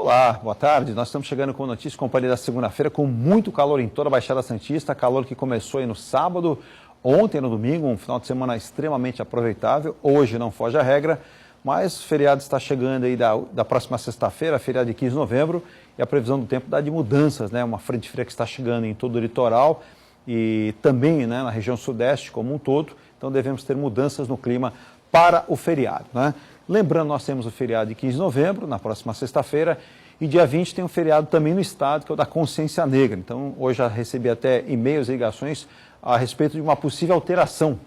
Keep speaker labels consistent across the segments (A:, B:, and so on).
A: Olá, boa tarde. Nós estamos chegando com notícia companhia da segunda-feira com muito calor em toda a Baixada Santista, calor que começou aí no sábado, ontem no domingo, um final de semana extremamente aproveitável. Hoje não foge a regra, mas o feriado está chegando aí da próxima sexta-feira, feriado de 15 de novembro, e a previsão do tempo dá de mudanças, né? Uma frente fria que está chegando em todo o litoral e também, né, na região sudeste como um todo, então devemos ter mudanças no clima para o feriado, né? Lembrando, nós temos o feriado de 15 de novembro, na próxima sexta-feira, e dia 20 tem um feriado também no estado, que é o da Consciência Negra. Então, hoje já recebi até e-mails e ligações a respeito de uma possível alteração,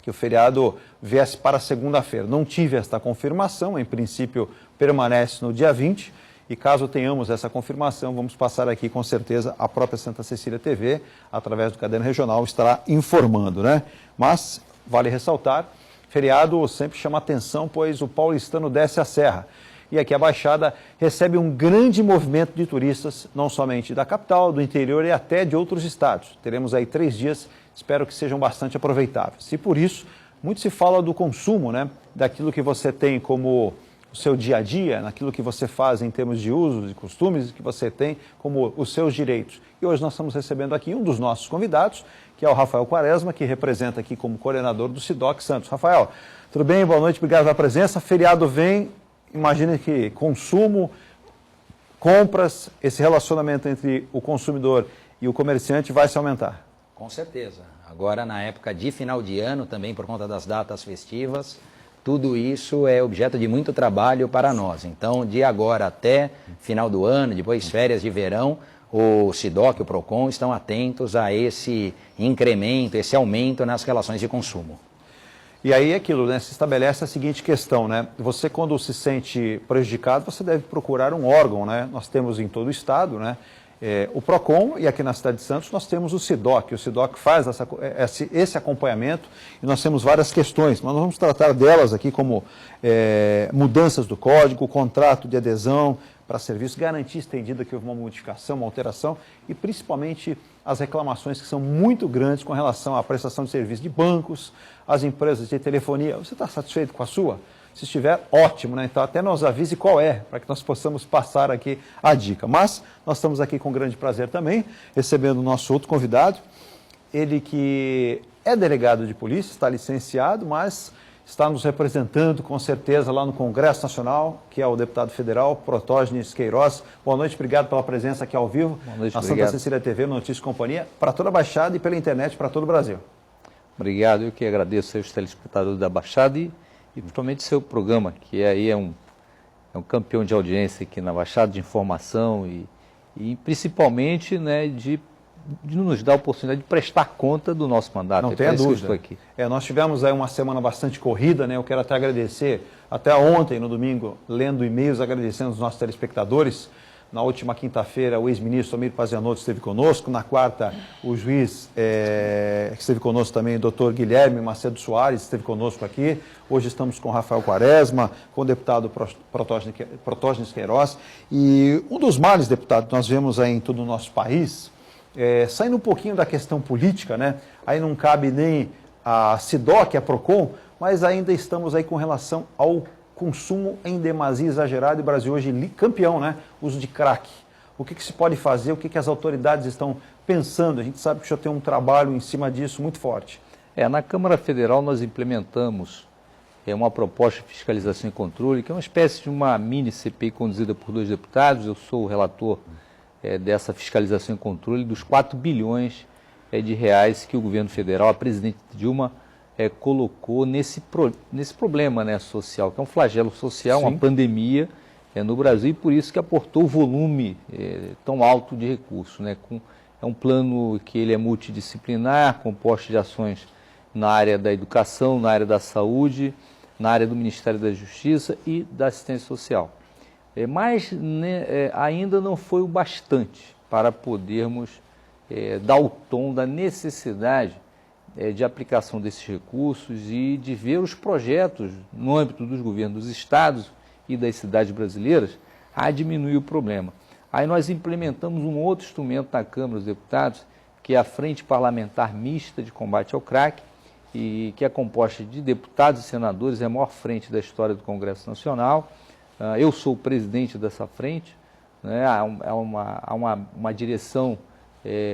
A: que o feriado viesse para segunda-feira. Não tive esta confirmação, em princípio permanece no dia 20, e caso tenhamos essa confirmação, vamos passar aqui com certeza a própria Santa Cecília TV, através do Caderno Regional, estará informando, né? Mas, vale ressaltar, feriado sempre chama atenção, pois o paulistano desce a serra. E aqui a Baixada recebe um grande movimento de turistas, não somente da capital, do interior e até de outros estados. Teremos aí 3 dias, espero que sejam bastante aproveitáveis. E por isso, muito se fala do consumo, né? Daquilo que você tem como o seu dia a dia, naquilo que você faz em termos de usos e costumes, que você tem como os seus direitos. E hoje nós estamos recebendo aqui um dos nossos convidados, que é o Rafael Quaresma, que representa aqui como coordenador do SIDOC Santos. Rafael, tudo bem? Boa noite, obrigado pela presença. Feriado vem, imagine que consumo, compras, esse relacionamento entre o consumidor e o comerciante vai se aumentar.
B: Com certeza. Agora, na época de final de ano, também por conta das datas festivas, tudo isso é objeto de muito trabalho para nós. Então, de agora até final do ano, depois férias de verão, o SIDOC, o PROCON estão atentos a esse incremento, esse aumento nas relações de consumo.
A: E aí é aquilo, né? Se estabelece a seguinte questão, né? Você, quando se sente prejudicado, você deve procurar um órgão, né? Nós temos em todo o estado, né? O PROCON, e aqui na cidade de Santos nós temos o SIDOC. O SIDOC faz esse acompanhamento e nós temos várias questões, mas nós vamos tratar delas aqui como mudanças do código, contrato de adesão para serviço, garantia estendida que houve uma modificação, uma alteração e principalmente as reclamações que são muito grandes com relação à prestação de serviço de bancos, as empresas de telefonia. Você está satisfeito com a sua? Se estiver, ótimo, né? Então até nos avise qual é, para que nós possamos passar aqui a dica. Mas nós estamos aqui com grande prazer também, recebendo o nosso outro convidado, ele que é delegado de polícia, está licenciado, mas está nos representando com certeza lá no Congresso Nacional, que é o deputado federal Protógenes Queiroz. Boa noite, obrigado pela presença aqui ao vivo,
C: Boa noite,
A: na Santa Cecília TV, no Notícias e Companhia, para toda a Baixada e pela internet para todo o Brasil.
C: Obrigado, eu que agradeço aos telespectadores da Baixada e principalmente seu programa, que aí é um campeão de audiência aqui na Baixada, de informação e principalmente, né, de nos dar a oportunidade de prestar conta do nosso mandato.
A: Não tenha dúvida.
C: Aqui.
A: Nós tivemos aí uma semana bastante corrida, né? Eu quero até agradecer, até ontem, no domingo, lendo e-mails, agradecendo os nossos telespectadores. Na última quinta-feira, o ex-ministro Amir Pazianotto esteve conosco. Na quarta, o juiz que esteve conosco também, o doutor Guilherme Macedo Soares, esteve conosco aqui. Hoje estamos com o Rafael Quaresma, com o deputado Protógenes Queiroz. E um dos males, deputado, que nós vemos aí em todo o nosso país, saindo um pouquinho da questão política, né? Aí não cabe nem a SIDOC, a PROCON, mas ainda estamos aí com relação ao consumo em demasia exagerado e o Brasil hoje campeão, né? Uso de crack. O que se pode fazer, o que as autoridades estão pensando? A gente sabe que já tem um trabalho em cima disso muito forte.
C: Na Câmara Federal nós implementamos uma proposta de fiscalização e controle, que é uma espécie de uma mini CPI conduzida por 2 deputados. Eu sou o relator dessa fiscalização e controle dos 4 bilhões de reais que o governo federal, a presidente Dilma, colocou nesse problema, né, social, que é um flagelo social,
A: Sim.
C: Uma pandemia no Brasil, e por isso que aportou volume tão alto de recursos, né? É um plano que ele é multidisciplinar, composto de ações na área da educação, na área da saúde, na área do Ministério da Justiça e da assistência social. Mas né, ainda não foi o bastante para podermos dar o tom da necessidade de aplicação desses recursos e de ver os projetos no âmbito dos governos dos estados e das cidades brasileiras a diminuir o problema. Aí nós implementamos um outro instrumento na Câmara dos Deputados, que é a Frente Parlamentar Mista de Combate ao Crack, e que é composta de deputados e senadores, é a maior frente da história do Congresso Nacional. Eu sou o presidente dessa frente, né? Há uma direção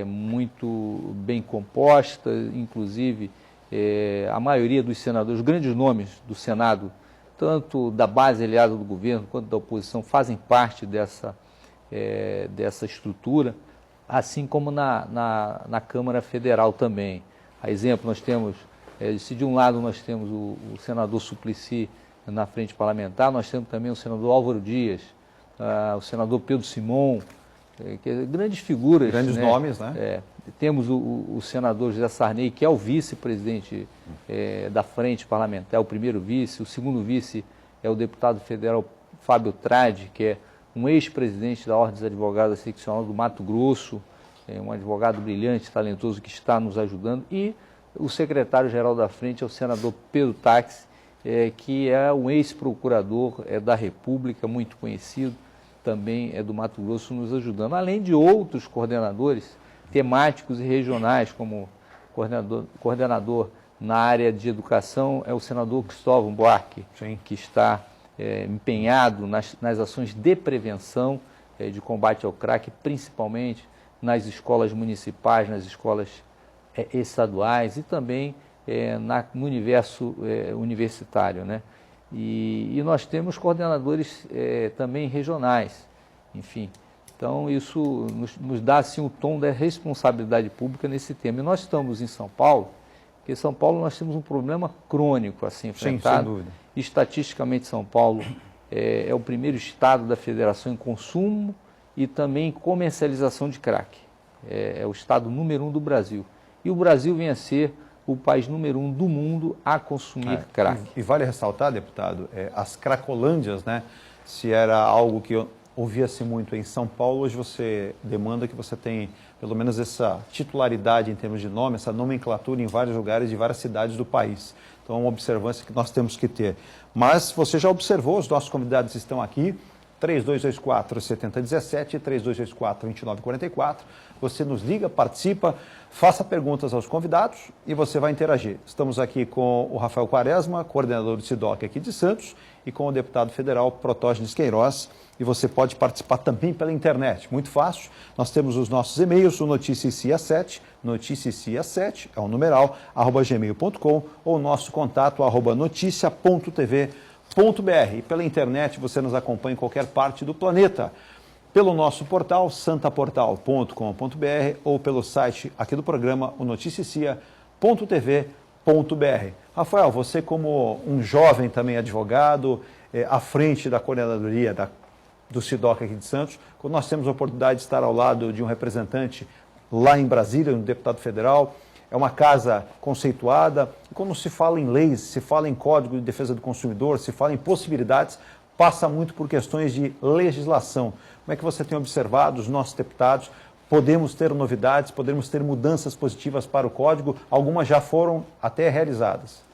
C: muito bem composta, inclusive a maioria dos senadores, os grandes nomes do Senado, tanto da base aliada do governo quanto da oposição, fazem parte dessa estrutura, assim como na Câmara Federal também. A exemplo, nós temos, se de um lado nós temos o senador Suplicy na frente parlamentar, nós temos também o senador Álvaro Dias, o senador Pedro Simon, grandes figuras.
A: Grandes nomes, né?
C: Temos o senador José Sarney, que é o vice-presidente da frente parlamentar, é o primeiro vice. O segundo vice é o deputado federal Fábio Tradi, que é um ex-presidente da Ordem dos Advogados Seccional do Mato Grosso, um advogado brilhante, talentoso, que está nos ajudando. E o secretário-geral da frente é o senador Pedro Táxi, que é um ex-procurador da República, muito conhecido, também é do Mato Grosso, nos ajudando. Além de outros coordenadores temáticos e regionais, como coordenador na área de educação é o senador Cristóvão Buarque, sim, que está empenhado nas ações de prevenção, de combate ao crack, principalmente nas escolas municipais, nas escolas estaduais e também no universo universitário, né? E nós temos coordenadores também regionais, enfim. Então, isso nos dá assim, o tom da responsabilidade pública nesse tema. E nós estamos em São Paulo, porque em São Paulo nós temos um problema crônico assim, enfrentado. Sim, sem dúvida. Estatisticamente, São Paulo é o primeiro estado da federação em consumo e também em comercialização de crack. É o estado número 1 do Brasil. E o Brasil vem a ser o país número 1 do mundo a consumir crack.
A: E vale ressaltar, deputado, as cracolândias, né? Se era algo que ouvia-se muito em São Paulo, hoje você demanda que você tenha pelo menos essa titularidade em termos de nome, essa nomenclatura em vários lugares de várias cidades do país. Então é uma observância que nós temos que ter. Mas você já observou, os nossos convidados estão aqui, 3224-7017, 3224-2944. Você nos liga, participa, faça perguntas aos convidados e você vai interagir. Estamos aqui com o Rafael Quaresma, coordenador do SIDOC aqui de Santos, e com o deputado federal Protógenes Queiroz. E você pode participar também pela internet, muito fácil. Nós temos os nossos e-mails, o noticicia7, noticicia7, é um numeral, @gmail.com, ou o nosso contato, @noticia.tv.br. E pela internet você nos acompanha em qualquer parte do planeta, pelo nosso portal, santaportal.com.br, ou pelo site aqui do programa, o noticicia.tv.br. Rafael, você como um jovem também advogado, à frente da coordenadoria do SIDOC aqui de Santos, quando nós temos a oportunidade de estar ao lado de um representante lá em Brasília, um deputado federal, é uma casa conceituada, e quando se fala em leis, se fala em Código de Defesa do Consumidor, se fala em possibilidades, passa muito por questões de legislação. Como é que você tem observado os nossos deputados? Podemos ter novidades, podemos ter mudanças positivas para o Código, algumas já foram até realizadas.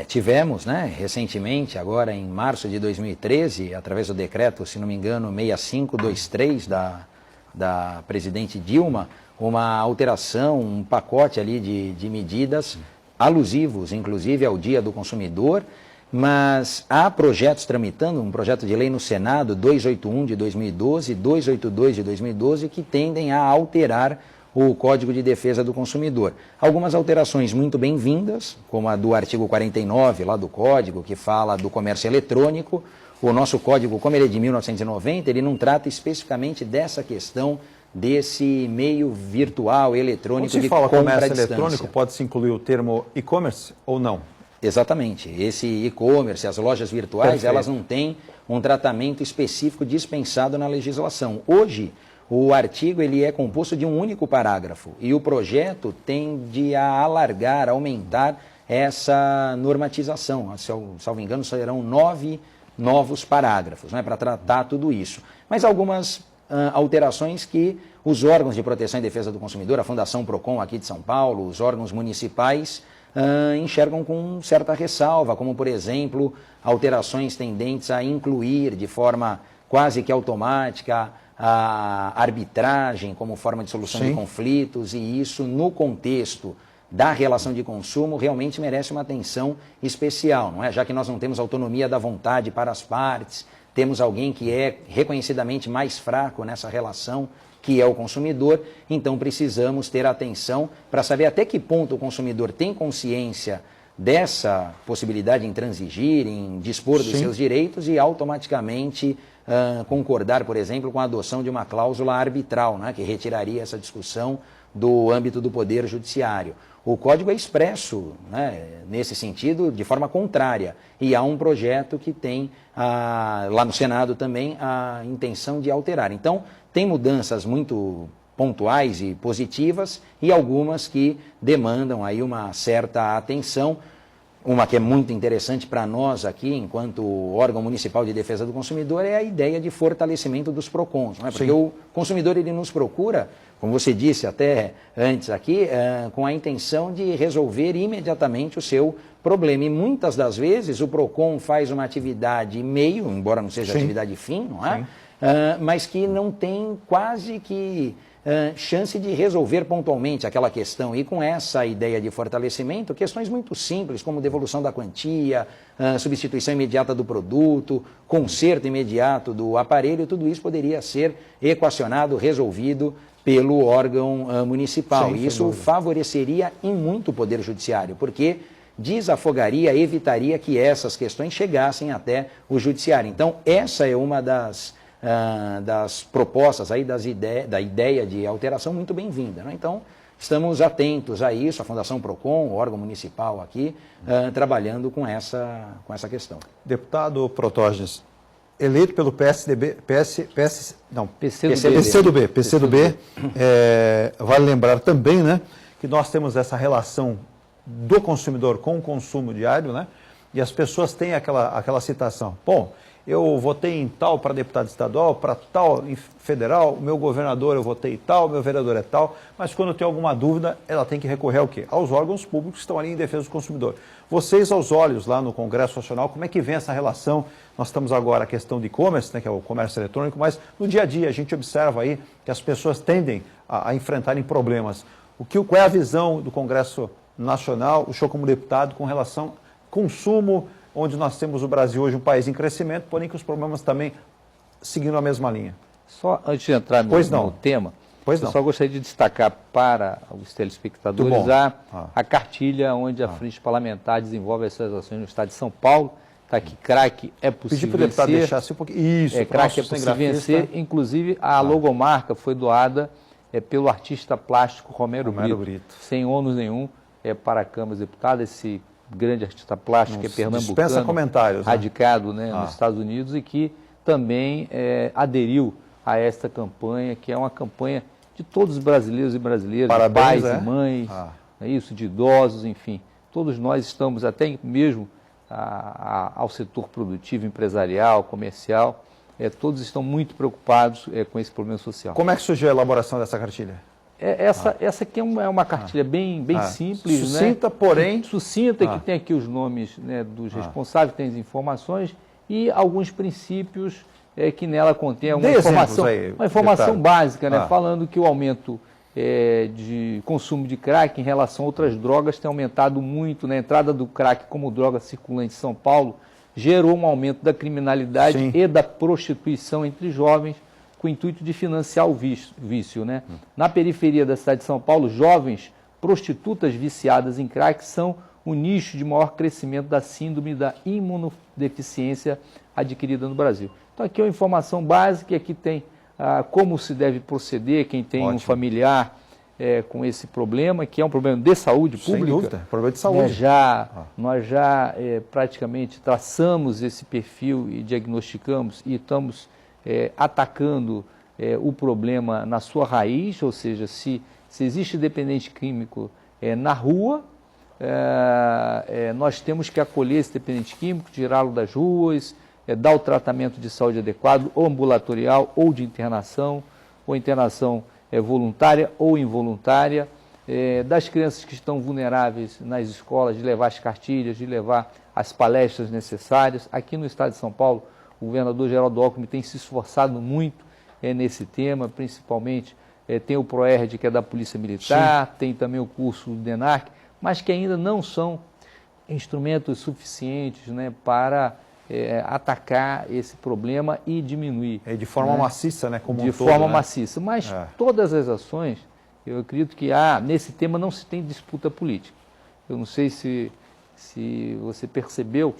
B: Tivemos, né, recentemente, agora em março de 2013, através do decreto, se não me engano, 6523 da presidente Dilma, uma alteração, um pacote ali de medidas alusivos, inclusive ao Dia do Consumidor, mas há projetos tramitando, um projeto de lei no Senado, 281 de 2012 e 282 de 2012, que tendem a alterar o Código de Defesa do Consumidor. Algumas alterações muito bem-vindas, como a do artigo 49 lá do Código, que fala do comércio eletrônico. O nosso Código, como ele é de 1990, ele não trata especificamente dessa questão desse meio virtual, eletrônico de compra à distância. Quando se fala comércio eletrônico,
A: pode-se incluir o termo e-commerce ou não?
B: Exatamente. Esse e-commerce, as lojas virtuais, perfeito, elas não têm um tratamento específico dispensado na legislação. Hoje, o artigo ele é composto de um único parágrafo e o projeto tende a alargar, aumentar essa normatização. Salvo engano, serão 9 novos parágrafos, né, para tratar tudo isso. Mas algumas alterações que os órgãos de proteção e defesa do consumidor, a Fundação Procon aqui de São Paulo, os órgãos municipais, enxergam com certa ressalva, como, por exemplo, alterações tendentes a incluir de forma quase que automática a arbitragem como forma de solução de conflitos, e isso, no contexto da relação de consumo, realmente merece uma atenção especial, não é? Já que nós não temos autonomia da vontade para as partes, temos alguém que é reconhecidamente mais fraco nessa relação, que é o consumidor, então precisamos ter atenção para saber até que ponto o consumidor tem consciência dessa possibilidade em transigir, em dispor dos seus direitos e automaticamente concordar, por exemplo, com a adoção de uma cláusula arbitral, né, que retiraria essa discussão do âmbito do Poder Judiciário. O Código é expresso, né, nesse sentido, de forma contrária. E há um projeto que tem, lá no Senado também, a intenção de alterar. Então, tem mudanças muito pontuais e positivas e algumas que demandam aí uma certa atenção. Uma que é muito interessante para nós aqui, enquanto órgão municipal de defesa do consumidor, é a ideia de fortalecimento dos PROCONs. Não é? Porque o consumidor ele nos procura, como você disse até antes aqui, com a intenção de resolver imediatamente o seu problema. E muitas das vezes o PROCON faz uma atividade meio, embora não seja atividade fim, não é? Mas que não tem quase que chance de resolver pontualmente aquela questão. E com essa ideia de fortalecimento, questões muito simples, como devolução da quantia, substituição imediata do produto, conserto imediato do aparelho, tudo isso poderia ser equacionado, resolvido pelo órgão municipal. E isso favoreceria em muito o Poder Judiciário, porque desafogaria, evitaria que essas questões chegassem até o Judiciário. Então, essa é uma das propostas, aí da ideia de alteração muito bem-vinda, né? Então, estamos atentos a isso, a Fundação PROCON, o órgão municipal aqui, trabalhando com essa questão.
A: Deputado Protógenes, eleito pelo PCdoB, vale lembrar também, né, que nós temos essa relação do consumidor com o consumo diário, né, e as pessoas têm aquela citação, bom, eu votei em tal para deputado estadual, para tal em federal, o meu governador eu votei em tal, o meu vereador é tal, mas quando tem alguma dúvida, ela tem que recorrer ao quê? Aos órgãos públicos que estão ali em defesa do consumidor. Vocês, aos olhos lá no Congresso Nacional, como é que vem essa relação? Nós estamos agora a questão de e-commerce, né, que é o comércio eletrônico, mas no dia a dia a gente observa aí que as pessoas tendem a enfrentarem problemas. Qual é a visão do Congresso Nacional, o senhor como deputado, com relação ao consumo, onde nós temos o Brasil hoje um país em crescimento, porém que os problemas também seguindo a mesma linha?
C: Só antes de entrar no tema, eu só gostaria de destacar para os telespectadores a cartilha onde a Frente Parlamentar desenvolve as suas ações no Estado de São Paulo. Está aqui, craque é possível vencer. Pedi para o deputado deixar assim um pouquinho. Isso, craque é possível vencer. Inclusive, a logomarca foi doada pelo artista plástico Romero Brito, sem ônus nenhum, para a Câmara dos Deputados, esse grande artista plástico, que é pernambucano, radicado, né, nos Estados Unidos, e que também aderiu a esta campanha, que é uma campanha de todos os brasileiros e brasileiras,
A: parabéns,
C: pais e mães, de idosos, enfim. Todos nós estamos, até mesmo ao setor produtivo, empresarial, comercial, todos estão muito preocupados com esse problema social.
A: Como é que surgiu a elaboração dessa cartilha?
C: Essa aqui é uma cartilha bem simples,
A: sucinta, né? Porém...
C: Sucinta, que tem aqui os nomes, né, dos responsáveis, tem as informações e alguns princípios que nela contém uma informação básica, né, falando que o aumento de consumo de crack em relação a outras drogas tem aumentado muito, né? A entrada do crack como droga circulante em São Paulo gerou um aumento da criminalidade e da prostituição entre jovens, com o intuito de financiar o vício, né? Na periferia da cidade de São Paulo, jovens prostitutas viciadas em crack são o nicho de maior crescimento da síndrome da imunodeficiência adquirida no Brasil. Então aqui é uma informação básica, e aqui tem como se deve proceder quem tem um familiar com esse problema, que é um problema de saúde pública.
A: Sem dúvida, problema de saúde.
C: Nós já praticamente traçamos esse perfil e diagnosticamos e estamos atacando o problema na sua raiz, ou seja, se existe dependente químico na rua, nós temos que acolher esse dependente químico, tirá-lo das ruas, dar o tratamento de saúde adequado, ou ambulatorial, ou de internação, ou internação voluntária ou involuntária, das crianças que estão vulneráveis nas escolas, de levar as cartilhas, de levar as palestras necessárias. Aqui no Estado de São Paulo, o governador Geraldo Alckmin tem se esforçado muito nesse tema, principalmente tem o PROERD, que é da Polícia Militar, tem também o curso do DENARC, mas que ainda não são instrumentos suficientes, né, para atacar esse problema e diminuir.
A: De forma maciça, né? Como
C: de forma maciça. Mas todas as ações, eu acredito que nesse tema não se tem disputa política. Eu não sei se você percebeu,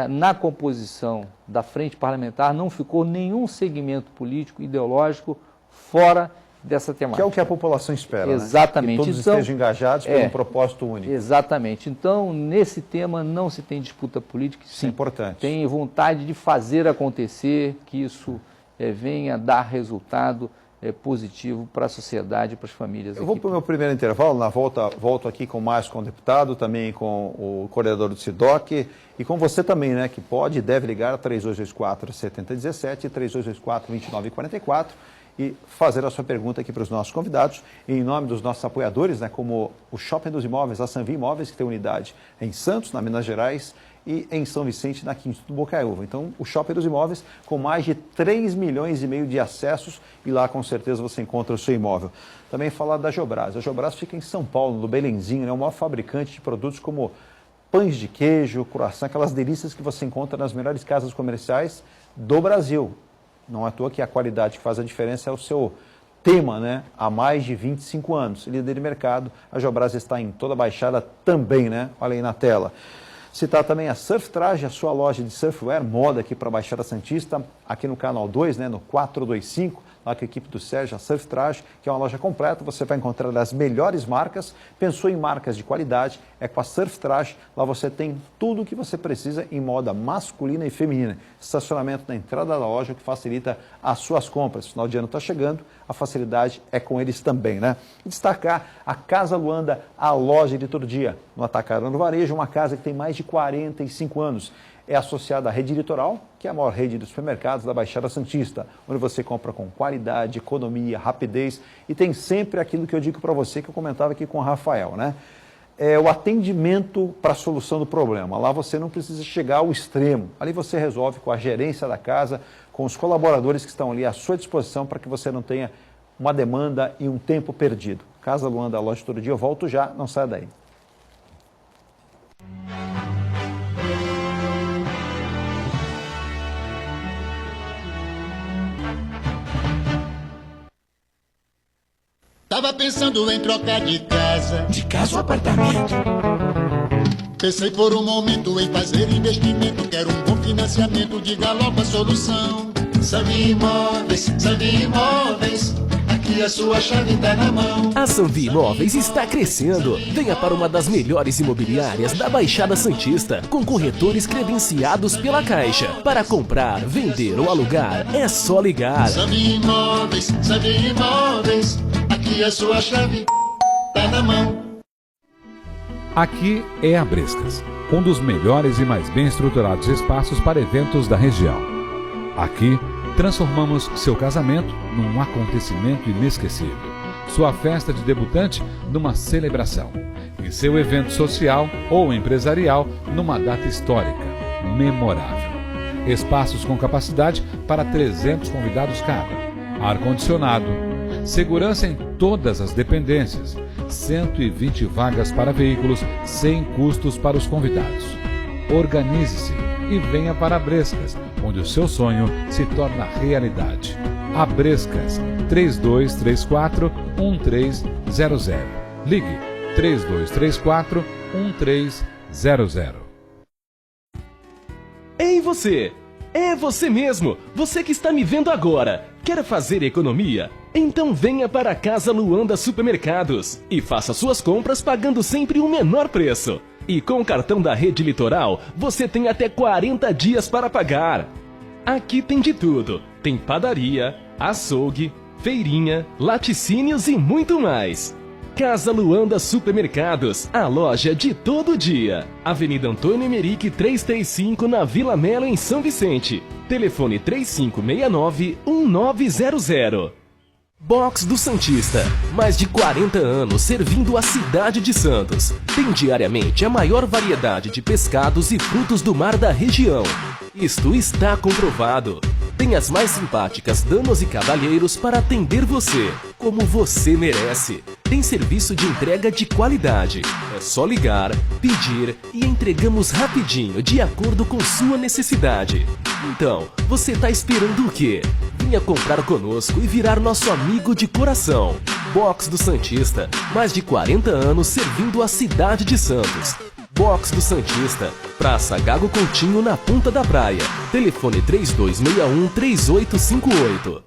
C: na composição da frente parlamentar não ficou nenhum segmento político, ideológico, fora dessa temática.
A: Que é o que a população espera,
C: exatamente.
A: Né? Que todos estejam engajados por um propósito único.
C: Exatamente. Então, nesse tema não se tem disputa política.
A: Isso é importante.
C: Tem vontade de fazer acontecer, que isso venha dar resultado positivo para a sociedade e para as famílias.
A: Eu vou para o meu primeiro intervalo, na volta volto aqui com o deputado, também com o coordenador do SIDOC e com você também, né, que pode e deve ligar a 3224-7017 e 3224-2944 e fazer a sua pergunta aqui para os nossos convidados, em nome dos nossos apoiadores, né, como o Shopping dos Imóveis, a Sanvi Imóveis, que tem unidade em Santos, na Minas Gerais, e em São Vicente, na Quinta do Bocaiúva. Então, o Shopping dos Imóveis, com mais de 3,5 milhões de acessos, e lá com certeza você encontra o seu imóvel. Também falar da Jobras. A Jobras fica em São Paulo, no Belenzinho, é o maior fabricante de produtos como pães de queijo, croissant, aquelas delícias que você encontra nas melhores casas comerciais do Brasil. Não é à toa que a qualidade que faz a diferença é o seu tema, né? Há mais de 25 anos. Líder de mercado, a Jobras está em toda a Baixada também, né? Olha aí na tela. Citar também a Surf Traje, a sua loja de surfwear, moda aqui para a Baixada Santista, aqui no Canal 2, né, no 425, lá com a equipe do Sérgio, a Surf Traje, que é uma loja completa, você vai encontrar as melhores marcas. Pensou em marcas de qualidade, é com a Surf Traje, lá você tem tudo o que você precisa em moda masculina e feminina. Estacionamento na entrada da loja, que facilita as suas compras. Final de ano está chegando, a facilidade é com eles também, né? E destacar a Casa Luanda, a loja de todo dia, no Atacarão do Varejo, uma casa que tem mais de 45 anos. É associada à Rede Litoral, que é a maior rede de supermercados da Baixada Santista, onde você compra com qualidade, economia, rapidez e tem sempre aquilo que eu digo para você, que eu comentava aqui com o Rafael, né? É o atendimento para a solução do problema. Lá você não precisa chegar ao extremo. Ali você resolve com a gerência da casa, com os colaboradores que estão ali à sua disposição para que você não tenha uma demanda e um tempo perdido. Casa Luanda, a loja todo dia, eu volto já, não saia daí.
D: Tava pensando em trocar de casa.
E: De casa ou apartamento?
D: Pensei por um momento em fazer investimento. Quero um bom financiamento, diga logo a solução. Sanvi Imóveis, Sanvi Imóveis. Aqui a sua chave tá na mão.
E: A Sanvi Imóveis está crescendo. Venha para uma das melhores imobiliárias da Baixada Santista, com corretores credenciados pela Caixa. Para comprar, vender ou alugar, é só ligar.
D: Sanvi Imóveis, Sanvi Imóveis. Aqui a sua chave tá na mão.
F: Aqui é a Brescas, um dos melhores e mais bem estruturados espaços para eventos da região. Aqui, transformamos seu casamento num acontecimento inesquecível, sua festa de debutante numa celebração, e seu evento social ou empresarial numa data histórica, memorável. Espaços com capacidade para 300 convidados cada, ar-condicionado, segurança em todas as dependências, 120 vagas para veículos sem custos para os convidados. Organize-se e venha para a Brescas, onde o seu sonho se torna realidade. A Brescas, 3234-1300. Ligue 3234-1300.
E: Ei você! É você mesmo! Você que está me vendo agora! Quer fazer economia? Então venha para a Casa Luanda Supermercados e faça suas compras pagando sempre o menor preço. E com o cartão da Rede Litoral, você tem até 40 dias para pagar. Aqui tem de tudo. Tem padaria, açougue, feirinha, laticínios e muito mais. Casa Luanda Supermercados, a loja de todo dia. Avenida Antônio Emerick 335, na Vila Melo, em São Vicente. Telefone 3569-1900. Box do Santista, mais de 40 anos servindo a cidade de Santos. Tem diariamente a maior variedade de pescados e frutos do mar da região. Isto está comprovado. Tem as mais simpáticas damas e cavalheiros para atender você, como você merece. tem serviço de entrega de qualidade. É só ligar, pedir e entregamos rapidinho, de acordo com sua necessidade. Então, você tá esperando o quê? Venha comprar conosco e virar nosso amigo de coração. Box do Santista, mais de 40 anos servindo a cidade de Santos. Box do Santista, Praça Gago Coutinho, na Ponta da Praia. Telefone 3261-3858.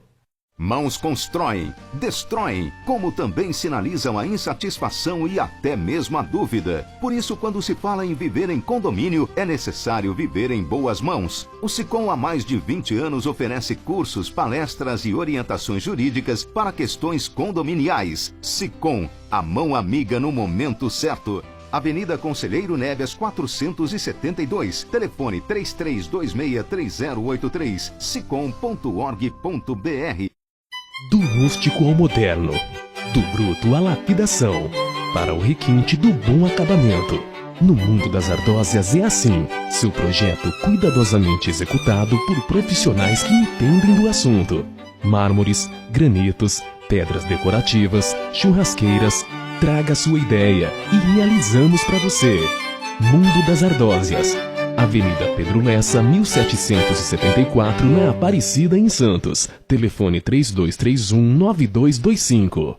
G: Mãos constroem, destroem, como também sinalizam a insatisfação e até mesmo a dúvida. Por isso, quando se fala em viver em condomínio, é necessário viver em boas mãos. O Sicom há mais de 20 anos oferece cursos, palestras e orientações jurídicas para questões condominiais. Sicom, a mão amiga no momento certo. Avenida Conselheiro Neves 472, telefone 33263083, sicom.org.br.
E: Do rústico ao moderno, do bruto à lapidação, para o requinte do bom acabamento. No mundo das ardósias é assim, seu projeto cuidadosamente executado por profissionais que entendem do assunto. Mármores, granitos, pedras decorativas, churrasqueiras, traga sua ideia e realizamos para você. Mundo das Ardósias, Avenida Pedro Lessa, 1774, na Aparecida, em Santos. Telefone 3231-9225.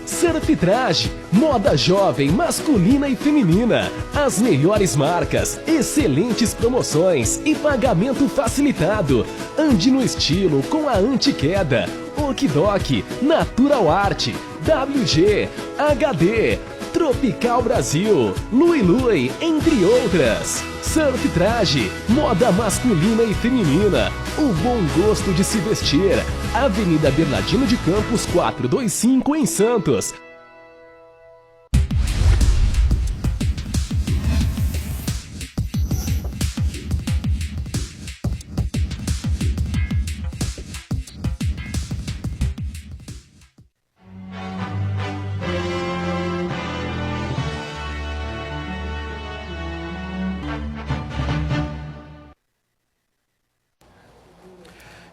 E: Surf Traje, moda jovem, masculina e feminina. As melhores marcas, excelentes promoções e pagamento facilitado. Ande no estilo com a anti-queda. Okidok, Natural Art, WG, HD, Tropical Brasil, Lui Lui, entre outras. Surf Traje, moda masculina e feminina. O bom gosto de se vestir. Avenida Bernardino de Campos, 425, em Santos.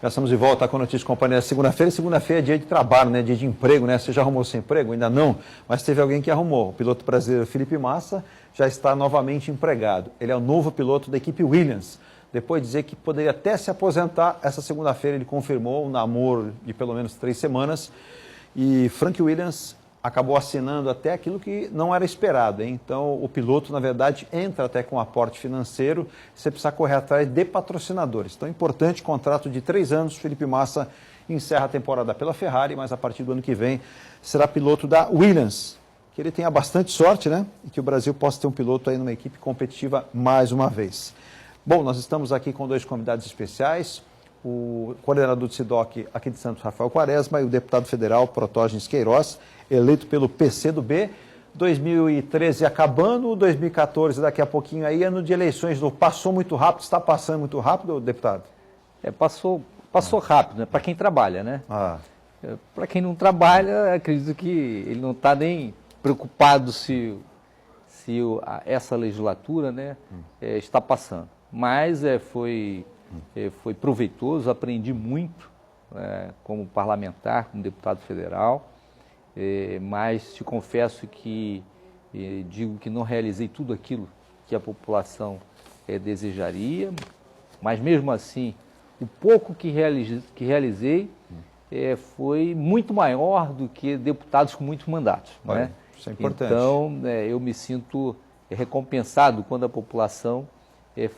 A: Já estamos de volta com a Notícia Companhia. Segunda-feira é dia de trabalho, né? Dia de emprego, né? Você já arrumou seu emprego? Ainda não, mas teve alguém que arrumou. O piloto brasileiro Felipe Massa já está novamente empregado. Ele é o novo piloto da equipe Williams. Depois de dizer que poderia até se aposentar, essa segunda-feira ele confirmou um namoro de pelo menos 3 semanas. E Frank Williams acabou assinando até aquilo que não era esperado, hein? Então, o piloto, na verdade, entra até com um aporte financeiro, você precisa correr atrás de patrocinadores. Então, é importante, contrato de 3 anos, Felipe Massa encerra a temporada pela Ferrari, mas a partir do ano que vem será piloto da Williams. Que ele tenha bastante sorte, né? E que o Brasil possa ter um piloto aí numa equipe competitiva mais uma vez. Bom, nós estamos aqui com 2 convidados especiais, o coordenador do SIDOC aqui de Santos, Rafael Quaresma, e o deputado federal Protógenes Queiroz, eleito pelo PCdoB. 2013 acabando, 2014 daqui a pouquinho aí, ano de eleições. Passou muito rápido, está passando muito rápido, deputado?
C: Passou rápido, né? Para quem trabalha, né? Para quem não trabalha, acredito que ele não está nem preocupado se essa legislatura, né, está passando. Mas foi proveitoso, aprendi muito como parlamentar, como deputado federal, mas te confesso que digo que não realizei tudo aquilo que a população desejaria, mas mesmo assim, o pouco que realizei foi muito maior do que deputados com muitos mandatos.
A: Olha,
C: né?
A: Isso é importante.
C: Então, eu me sinto recompensado quando a população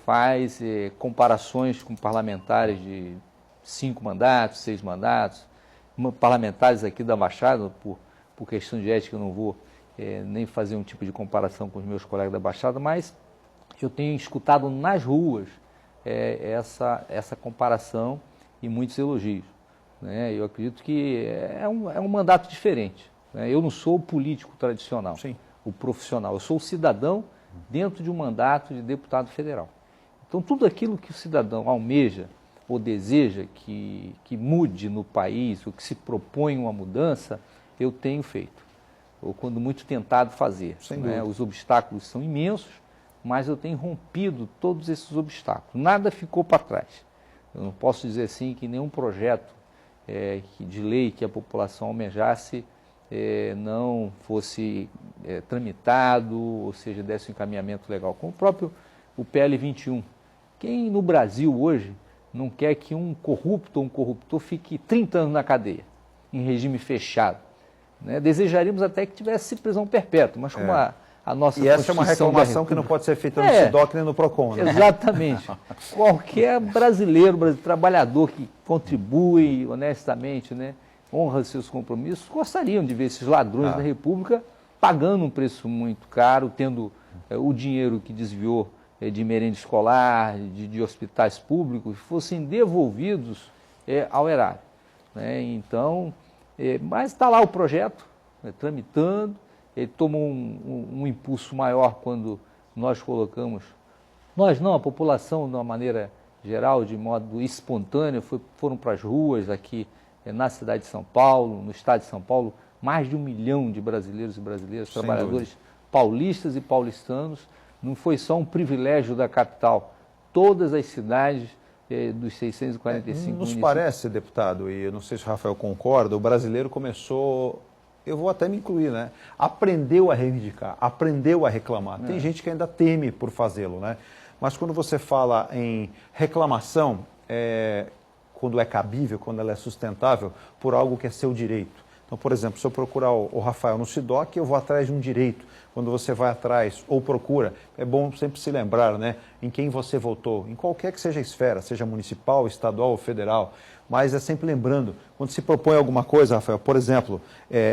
C: faz comparações com parlamentares de 5 mandatos, 6 mandatos, parlamentares aqui da Baixada, por questão de ética eu não vou nem fazer um tipo de comparação com os meus colegas da Baixada, mas eu tenho escutado nas ruas essa comparação e muitos elogios. Né? Eu acredito que é um mandato diferente. Né? Eu não sou o político tradicional,
A: Sim.
C: o profissional, eu sou o cidadão dentro de um mandato de deputado federal. Então, tudo aquilo que o cidadão almeja ou deseja que mude no país, ou que se propõe uma mudança, eu tenho feito, ou quando muito tentado fazer. Né? Os obstáculos são imensos, mas eu tenho rompido todos esses obstáculos. Nada ficou para trás. Eu não posso dizer assim que nenhum projeto de lei que a população almejasse não fosse tramitado, ou seja, desse um encaminhamento legal. Como o próprio PL 21. Quem no Brasil hoje não quer que um corrupto ou um corruptor fique 30 anos na cadeia, em regime fechado? Né? Desejaríamos até que tivesse prisão perpétua, mas como a nossa
A: E essa é uma
C: Constituição
A: reclamação que não pode ser feita no SIDOC nem no PROCON, né?
C: Exatamente. Qualquer brasileiro, trabalhador que contribui honestamente, né, honra seus compromissos, gostariam de ver esses ladrões da República pagando um preço muito caro, tendo o dinheiro que desviou de merenda escolar, de hospitais públicos, fossem devolvidos ao erário. Né? Então, mas está lá o projeto, tramitando. Ele tomou um impulso maior quando nós colocamos, nós não, a população de uma maneira geral, de modo espontâneo, foram para as ruas aqui na cidade de São Paulo, no estado de São Paulo, mais de 1 milhão de brasileiros e brasileiras, trabalhadores paulistas e paulistanos. Não foi só um privilégio da capital, todas as cidades dos 645 municípios.
A: Nos parece, deputado, e eu não sei se o Rafael concorda, o brasileiro começou... Eu vou até me incluir, né? Aprendeu a reivindicar, aprendeu a reclamar. Tem gente que ainda teme por fazê-lo, né? Mas quando você fala em reclamação, quando é cabível, quando ela é sustentável, por algo que é seu direito. Então, por exemplo, se eu procurar o Rafael no SIDOC, eu vou atrás de um direito. Quando você vai atrás ou procura, é bom sempre se lembrar, né? Em quem você votou, em qualquer que seja a esfera, seja municipal, estadual ou federal. Mas é sempre lembrando, quando se propõe alguma coisa, Rafael, por exemplo,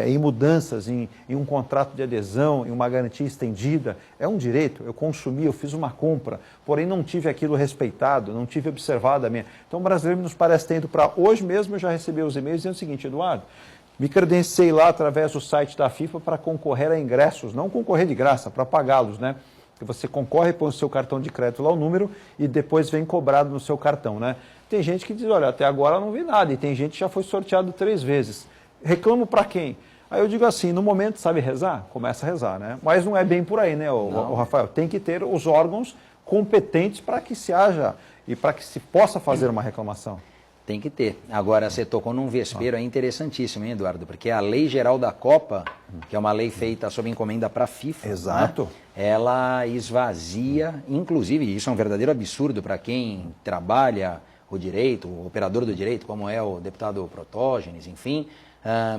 A: em mudanças, em um contrato de adesão, em uma garantia estendida, é um direito, eu consumi, eu fiz uma compra, porém não tive aquilo respeitado, não tive observado a minha. Então o brasileiro nos parece ter ido para... Hoje mesmo eu já recebi os e-mails dizendo o seguinte: Eduardo, me credenciei lá através do site da FIFA para concorrer a ingressos, não concorrer de graça, para pagá-los, né? Que você concorre, põe o seu cartão de crédito lá, o número, e depois vem cobrado no seu cartão, né? Tem gente que diz, olha, até agora não vi nada, e tem gente que já foi sorteado 3 vezes. Reclamo para quem? Aí eu digo assim, no momento, sabe rezar? Começa a rezar, né? Mas não é bem por aí, né, o Rafael? Tem que ter os órgãos competentes para que se haja e para que se possa fazer uma reclamação.
B: Tem que ter. Agora, você tocou num vespeiro interessantíssimo, hein, Eduardo? Porque a Lei Geral da Copa, que é uma lei feita sob encomenda para a FIFA,
A: exato,
B: né? Ela esvazia, inclusive, isso é um verdadeiro absurdo para quem trabalha o direito, o operador do direito, como é o deputado Protógenes, enfim,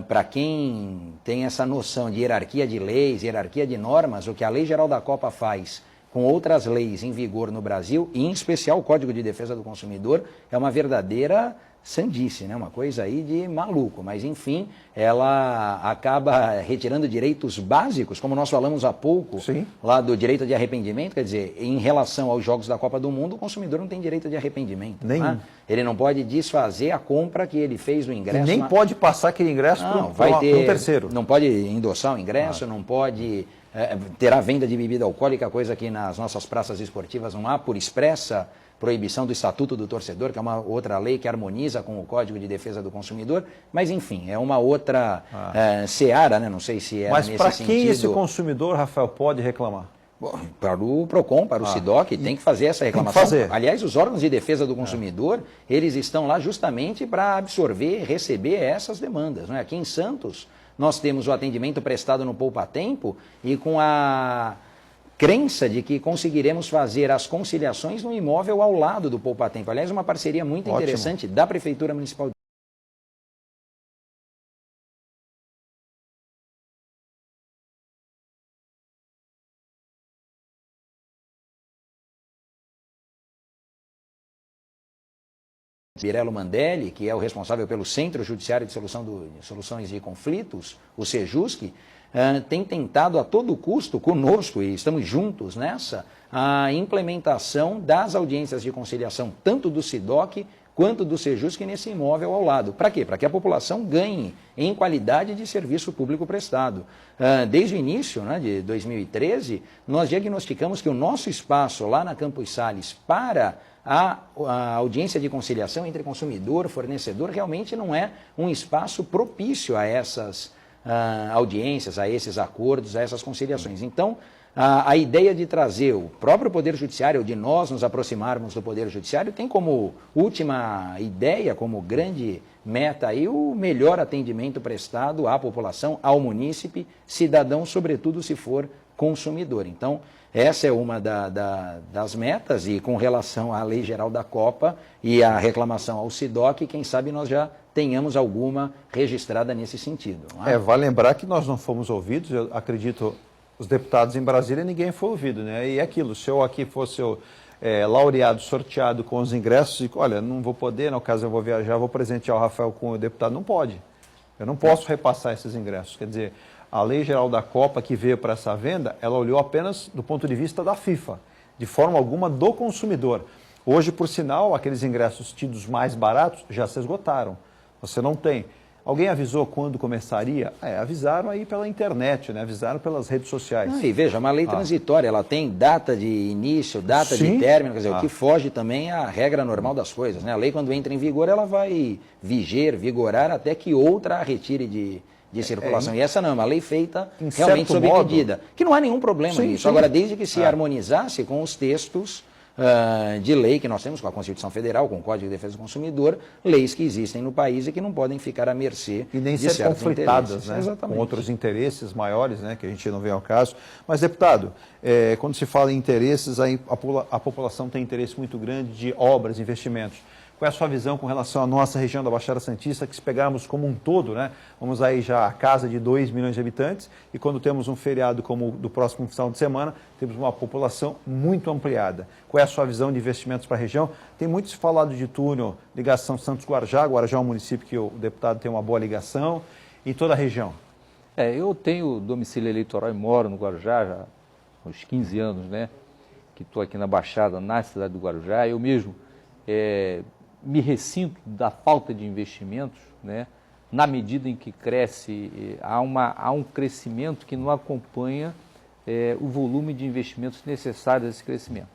B: para quem tem essa noção de hierarquia de leis, hierarquia de normas, o que a Lei Geral da Copa faz com outras leis em vigor no Brasil, e em especial o Código de Defesa do Consumidor, é uma verdadeira sandice, né? Uma coisa aí de maluco, mas enfim, ela acaba retirando direitos básicos, como nós falamos há pouco,
A: sim,
B: lá do direito de arrependimento, quer dizer, em relação aos Jogos da Copa do Mundo, o consumidor não tem direito de arrependimento.
A: Nenhum.
B: Né? Ele não pode desfazer a compra que ele fez do ingresso.
A: E nem pode passar aquele ingresso para um terceiro.
B: Não pode endossar o ingresso, não pode... terá venda de bebida alcoólica, coisa que nas nossas praças esportivas não há, por expressa proibição do Estatuto do Torcedor, que é uma outra lei que harmoniza com o Código de Defesa do Consumidor, mas enfim, é uma outra seara, né? Não sei se é nesse sentido.
A: Mas para quem esse consumidor, Rafael, pode reclamar?
B: Bom, para o PROCON, para o SIDOC, tem que fazer essa reclamação. Aliás, os órgãos de defesa do consumidor, eles estão lá justamente para absorver, receber essas demandas. Né? Aqui em Santos, nós temos o atendimento prestado no Poupa Tempo e com a crença de que conseguiremos fazer as conciliações no imóvel ao lado do Poupa Tempo. Aliás, uma parceria muito interessante da Prefeitura Municipal de Birelo Mandelli, que é o responsável pelo Centro Judiciário de Soluções de Conflitos, o SEJUSC, tem tentado a todo custo conosco, e estamos juntos nessa, a implementação das audiências de conciliação, tanto do SIDOC quanto do SEJUSC nesse imóvel ao lado. Para quê? Para que a população ganhe em qualidade de serviço público prestado. Desde o início, né, de 2013, nós diagnosticamos que o nosso espaço lá na Campos Sales para a audiência de conciliação entre consumidor e fornecedor realmente não é um espaço propício a essas audiências, a esses acordos, a essas conciliações. Então, a ideia de trazer o próprio Poder Judiciário, de nós nos aproximarmos do Poder Judiciário, tem como última ideia, como grande meta aí, o melhor atendimento prestado à população, ao munícipe, cidadão, sobretudo se for consumidor. Então, essa é uma das metas, e com relação à Lei Geral da Copa e à reclamação ao SIDOC, quem sabe nós já tenhamos alguma registrada nesse sentido. Não é?
A: Vale lembrar que nós não fomos ouvidos, eu acredito, os deputados em Brasília, ninguém foi ouvido, né? E é aquilo, se eu aqui fosse laureado, sorteado com os ingressos, e olha, não vou poder, no caso eu vou viajar, vou presentear o Rafael com o deputado, não pode. Eu não posso repassar esses ingressos, quer dizer, a Lei Geral da Copa que veio para essa venda, ela olhou apenas do ponto de vista da FIFA, de forma alguma do consumidor. Hoje, por sinal, aqueles ingressos tidos mais baratos já se esgotaram. Você não tem. Alguém avisou quando começaria? Avisaram aí pela internet, né? Avisaram pelas redes sociais.
B: E veja, uma lei transitória, ela tem data de início, data de término, quer dizer, o que foge também à regra normal das coisas, né? A lei, quando entra em vigor, ela vai vigorar até que outra a retire de circulação. E essa não, é uma lei feita realmente sob medida. Que não há nenhum problema nisso. Agora, desde que se harmonizasse com os textos de lei que nós temos com a Constituição Federal, com o Código de Defesa do Consumidor, leis que existem no país e que não podem ficar à mercê
A: e nem
B: de
A: ser conflitadas, né, com outros interesses maiores, né, que a gente não vê ao caso. Mas, deputado, quando se fala em interesses, a população tem interesse muito grande de obras, investimentos. Qual é a sua visão com relação à nossa região da Baixada Santista, que se pegarmos como um todo, né, vamos aí já a casa de 2 milhões de habitantes, e quando temos um feriado como o do próximo final de semana, temos uma população muito ampliada. Qual é a sua visão de investimentos para a região? Tem muito se falado de túnel, ligação Santos-Guarujá. Guarujá é um município que o deputado tem uma boa ligação, e toda a região.
C: Eu tenho domicílio eleitoral e moro no Guarujá já há uns 15 anos, né, que estou aqui na Baixada, na cidade do Guarujá. Eu mesmo me ressinto da falta de investimentos, né? Na medida em que cresce, há um crescimento que não acompanha o volume de investimentos necessários a esse crescimento.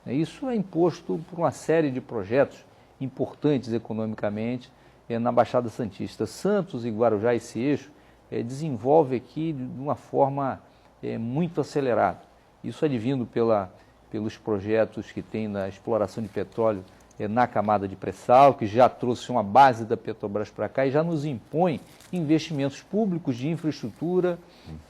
C: Isso é imposto por uma série de projetos importantes economicamente na Baixada Santista. Santos e Guarujá, esse eixo, desenvolve aqui de uma forma muito acelerada. Isso advindo pelos projetos que tem na exploração de petróleo na camada de pré-sal, que já trouxe uma base da Petrobras para cá e já nos impõe investimentos públicos de infraestrutura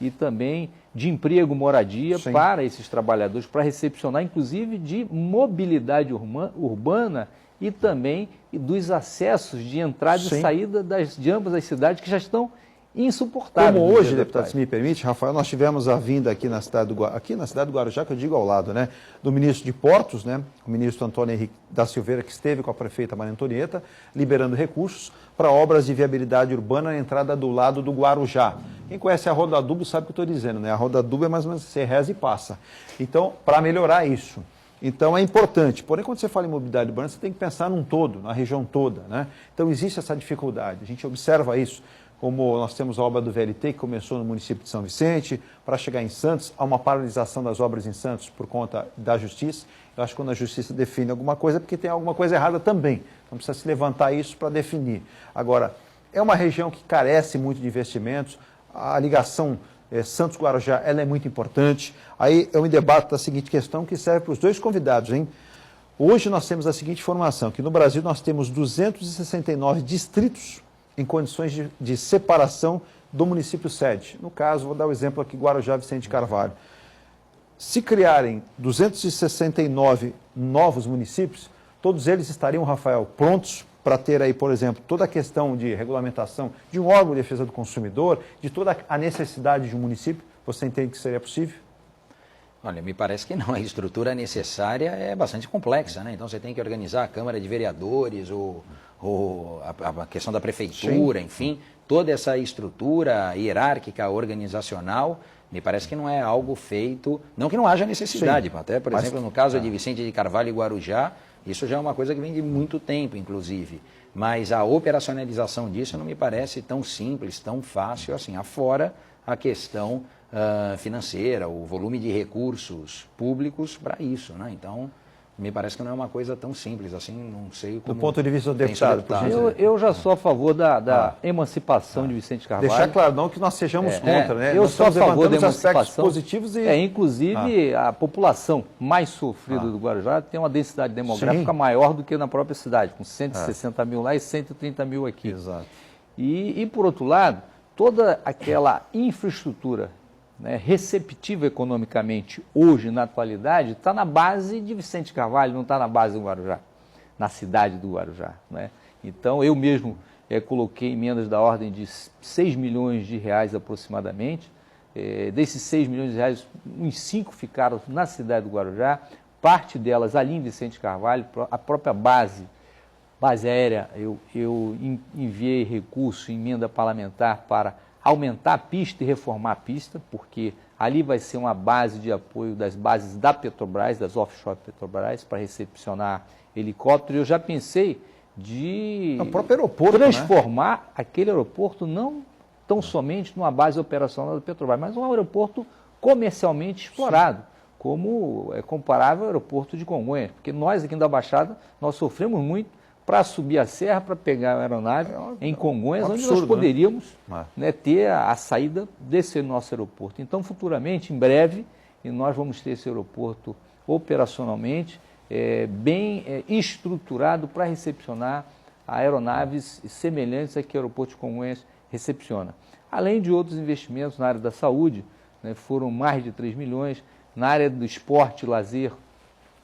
C: e também de emprego, moradia para esses trabalhadores, para recepcionar, inclusive, de mobilidade urbana e também dos acessos de entrada e saída de ambas as cidades que já estão insuportáveis.
A: Como hoje, deputado, se me permite, Rafael, nós tivemos a vinda aqui na cidade do Guarujá, que eu digo ao lado, né, do ministro de Portos, né, o ministro Antônio Henrique da Silveira, que esteve com a prefeita Maria Antonieta, liberando recursos para obras de viabilidade urbana na entrada do lado do Guarujá. Quem conhece a Rodadubo sabe o que eu estou dizendo, né? A Rodadubo é mais ou menos você reza e passa. Então, para melhorar isso. Então, é importante. Porém, quando você fala em mobilidade urbana, você tem que pensar num todo, na região toda, né? Então, existe essa dificuldade. A gente observa isso. Como nós temos a obra do VLT, que começou no município de São Vicente, para chegar em Santos, há uma paralisação das obras em Santos por conta da Justiça. Eu acho que quando a Justiça define alguma coisa, é porque tem alguma coisa errada também. Então precisa se levantar isso para definir. Agora, é uma região que carece muito de investimentos, a ligação Santos-Guarujá ela é muito importante. Aí eu me debato da seguinte questão, que serve para os dois convidados, hein? Hoje nós temos a seguinte informação, que no Brasil nós temos 269 distritos em condições de separação do município sede. No caso, vou dar o exemplo aqui, Guarujá, Vicente Carvalho. Se criarem 269 novos municípios, todos eles estariam, Rafael, prontos para ter aí, por exemplo, toda a questão de regulamentação de um órgão de defesa do consumidor, de toda a necessidade de um município? Você entende que seria possível?
B: Olha, me parece que não. A estrutura necessária é bastante complexa, né? Então você tem que organizar a Câmara de Vereadores, a questão da prefeitura, enfim, toda essa estrutura hierárquica, organizacional, me parece que não é algo feito, não que não haja necessidade, até, por exemplo, no caso de Vicente de Carvalho e Guarujá, isso já é uma coisa que vem de muito tempo, inclusive, mas a operacionalização disso não me parece tão simples, tão fácil assim, afora a questão financeira, o volume de recursos públicos para isso, né? Então, Me parece que não é uma coisa tão simples assim, não sei como...
A: Do ponto de vista do
B: tem
A: deputado,
B: sido votado.
C: Eu já sou a favor da emancipação de Vicente Carvalho.
A: Deixar claro, não que nós sejamos contra, né?
C: Eu
A: Nós
C: sou a
A: estamos
C: favor da
A: levantando os aspectos
C: emancipação.
A: positivos e...
C: Inclusive, a população mais sofrida do Guarujá tem uma densidade demográfica
A: Sim.
C: maior do que na própria cidade, com 160 mil lá e 130 mil aqui.
A: Exato.
C: E, por outro lado, toda aquela infraestrutura, né, receptiva economicamente hoje, na atualidade, está na base de Vicente Carvalho, não está na base do Guarujá, na cidade do Guarujá. Né? Então, eu mesmo coloquei emendas da ordem de 6 milhões de reais aproximadamente. Desses 6 milhões de reais, uns 5 ficaram na cidade do Guarujá, parte delas ali em Vicente Carvalho, a própria base aérea, eu enviei recurso, emenda parlamentar para aumentar a pista e reformar a pista, porque ali vai ser uma base de apoio das bases da Petrobras, das offshore Petrobras, para recepcionar helicóptero. Eu já pensei de
A: o próprio aeroporto,
C: transformar aquele aeroporto não tão somente numa base operacional da Petrobras, mas um aeroporto comercialmente explorado, como é comparável ao aeroporto de Congonhas, porque nós aqui da Baixada, nós sofremos muito para subir a serra, para pegar a aeronave em Congonhas, onde nós poderíamos ter a saída desse nosso aeroporto. Então, futuramente, em breve, nós vamos ter esse aeroporto operacionalmente bem estruturado para recepcionar aeronaves semelhantes a que o aeroporto de Congonhas recepciona. Além de outros investimentos na área da saúde, foram mais de 3 milhões, na área do esporte e lazer,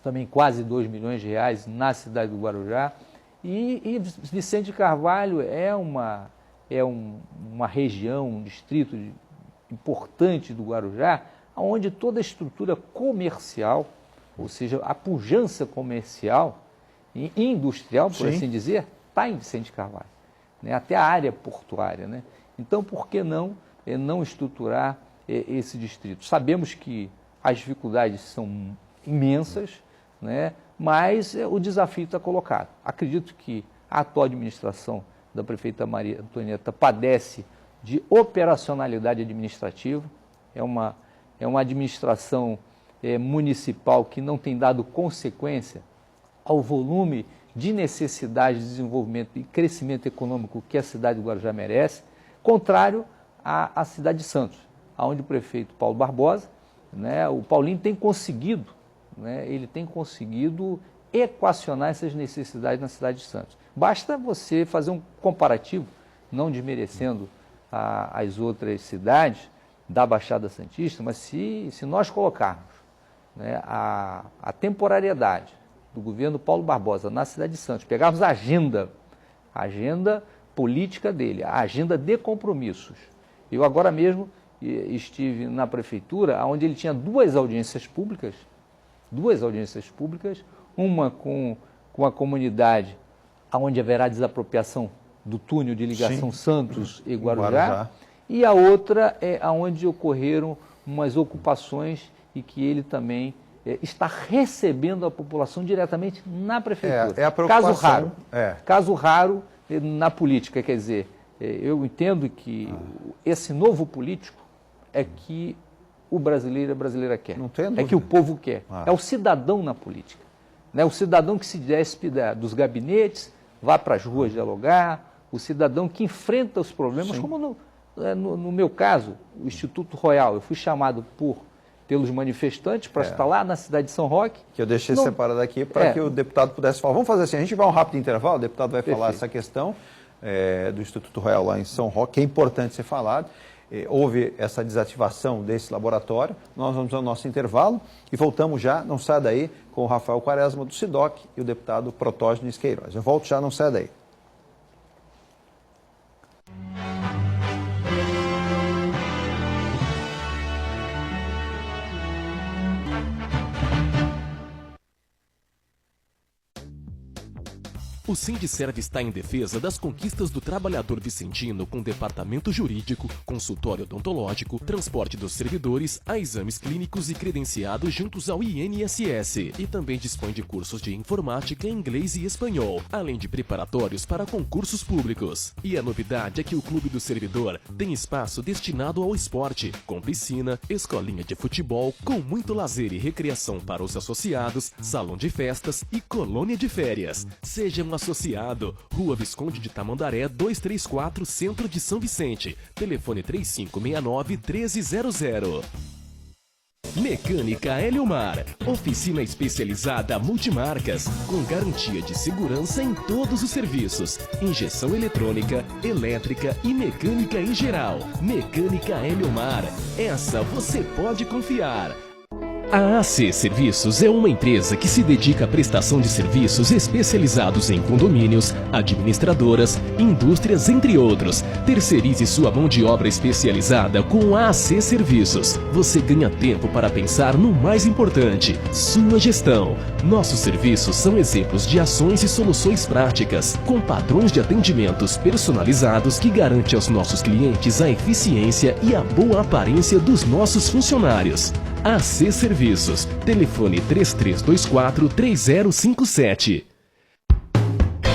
C: também quase 2 milhões de reais na cidade do Guarujá. E Vicente Carvalho é uma região, um distrito importante do Guarujá, onde toda a estrutura comercial, ou seja, a pujança comercial e industrial, por assim dizer, está em Vicente Carvalho, né? Até a área portuária. Né? Então, por que não estruturar esse distrito? Sabemos que as dificuldades são imensas, né? Mas o desafio está colocado. Acredito que a atual administração da prefeita Maria Antonieta padece de operacionalidade administrativa, é uma administração municipal que não tem dado consequência ao volume de necessidade de desenvolvimento e crescimento econômico que a cidade do Guarujá merece, contrário à cidade de Santos, onde o prefeito Paulo Barbosa, né, o Paulinho tem conseguido, ele tem conseguido equacionar essas necessidades na cidade de Santos. Basta você fazer um comparativo, não desmerecendo as outras cidades da Baixada Santista, mas se nós colocarmos, né, a temporariedade do governo Paulo Barbosa na cidade de Santos, pegarmos a agenda política dele, a agenda de compromissos. Eu agora mesmo estive na prefeitura, onde ele tinha duas audiências públicas, uma com a comunidade, onde haverá desapropriação do túnel de ligação Santos e Guarujá, e a outra é onde ocorreram umas ocupações e que ele também está recebendo a população diretamente na prefeitura.
A: É a preocupação.
C: Caso raro na política, quer dizer, eu entendo que esse novo político é que o brasileiro e a brasileira quer, é que o povo quer, é o cidadão na política, né? O cidadão que se despe dos gabinetes, vá para as ruas dialogar, o cidadão que enfrenta os problemas, como no meu caso, o Instituto Royal, eu fui chamado pelos manifestantes para estar lá na cidade de São Roque.
A: Que eu deixei separado aqui para que o deputado pudesse falar. Vamos fazer assim, a gente vai um rápido intervalo, o deputado vai falar essa questão do Instituto Royal lá em São Roque, que é importante ser falado. Houve essa desativação desse laboratório, nós vamos ao nosso intervalo e voltamos já, não saia daí, com o Rafael Quaresma do SIDOC e o deputado Protógenes Queiroz. Eu volto já, não saia daí.
E: O O Sindiserv está em defesa das conquistas do trabalhador vicentino com departamento jurídico, consultório odontológico, transporte dos servidores a exames clínicos e credenciados juntos ao INSS. E também dispõe de cursos de informática, inglês e espanhol, além de preparatórios para concursos públicos. E a novidade é que o Clube do Servidor tem espaço destinado ao esporte, com piscina, escolinha de futebol, com muito lazer e recreação para os associados, salão de festas e colônia de férias. Seja um associado. Rua Visconde de Tamandaré, 234, Centro de São Vicente. Telefone 3569-1300. Mecânica Heliomar, oficina especializada multimarcas, com garantia de segurança em todos os serviços, injeção eletrônica, elétrica e mecânica em geral. Mecânica Heliomar, essa você pode confiar. A AC Serviços é uma empresa que se dedica à prestação de serviços especializados em condomínios, administradoras, indústrias, entre outros. Terceirize sua mão de obra especializada com a AC Serviços. Você ganha tempo para pensar no mais importante, sua gestão. Nossos serviços são exemplos de ações e soluções práticas, com padrões de atendimentos personalizados que garante aos nossos clientes a eficiência e a boa aparência dos nossos funcionários. AC Serviços. Telefone 3324-3057.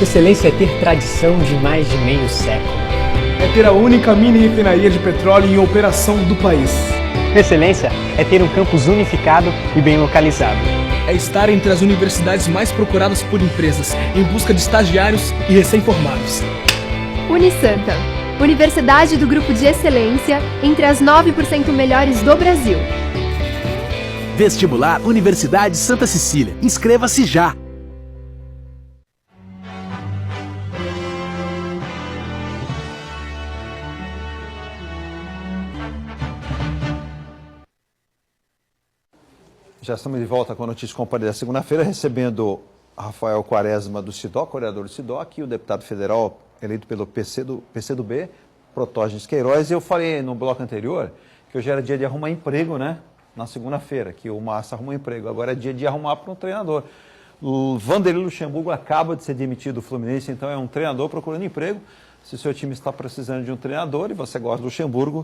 H: Excelência é ter tradição de mais de meio século.
I: É ter a única mini refinaria de petróleo em operação do país.
H: Excelência é ter um campus unificado e bem localizado.
I: É estar entre as universidades mais procuradas por empresas, em busca de estagiários e recém-formados.
J: Unisanta, Universidade do Grupo de Excelência, entre as 9% melhores do Brasil.
K: Vestibular Universidade Santa Cecília. Inscreva-se já!
A: Já estamos de volta com a Notícia Companhia da segunda-feira, recebendo Rafael Quaresma do SIDOC, coordenador do SIDOC, e o deputado federal eleito pelo PCdoB, Protógenes Queiroz. E eu falei no bloco anterior que hoje era dia de arrumar emprego, né? Na segunda-feira, que o Massa arrumou emprego. Agora é dia de arrumar para um treinador. O Vanderlei Luxemburgo acaba de ser demitido do Fluminense, então é um treinador procurando emprego. Se o seu time está precisando de um treinador e você gosta do Luxemburgo,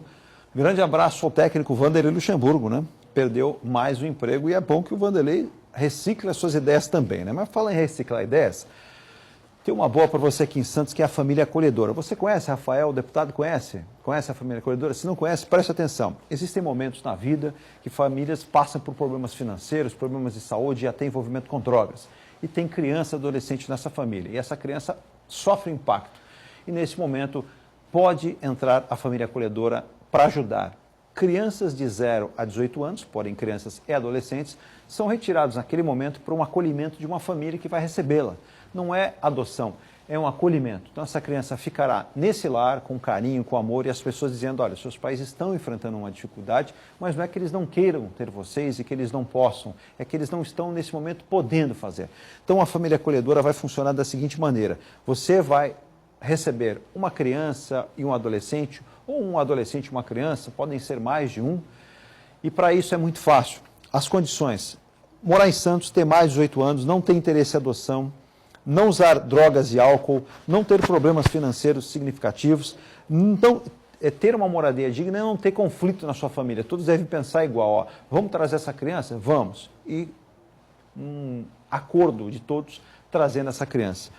A: grande abraço ao técnico Vanderlei Luxemburgo, né? Perdeu mais um emprego e é bom que o Vanderlei recicle as suas ideias também, né? Mas fala em reciclar ideias, tem uma boa para você aqui em Santos, que é a família acolhedora. Você conhece, Rafael, o deputado conhece? Conhece a família acolhedora? Se não conhece, preste atenção. Existem momentos na vida que famílias passam por problemas financeiros, problemas de saúde e até envolvimento com drogas. E tem criança, adolescente nessa família. E essa criança sofre impacto. E nesse momento pode entrar a família acolhedora para ajudar. Crianças de 0 a 18 anos, porém crianças e adolescentes, são retirados naquele momento para um acolhimento de uma família que vai recebê-la. Não é adoção, é um acolhimento. Então essa criança ficará nesse lar com carinho, com amor, e as pessoas dizendo, olha, seus pais estão enfrentando uma dificuldade, mas não é que eles não queiram ter vocês e que eles não possam, é que eles não estão nesse momento podendo fazer. Então a família acolhedora vai funcionar da seguinte maneira: você vai receber uma criança e um adolescente, ou um adolescente e uma criança, podem ser mais de um, e para isso é muito fácil. As condições: morar em Santos, ter mais de 18 anos, não ter interesse em adoção, não usar drogas e álcool, não ter problemas financeiros significativos, então, ter uma moradia digna é não ter conflito na sua família. Todos devem pensar igual, ó, vamos trazer essa criança? Vamos. E um acordo de todos trazendo essa criança.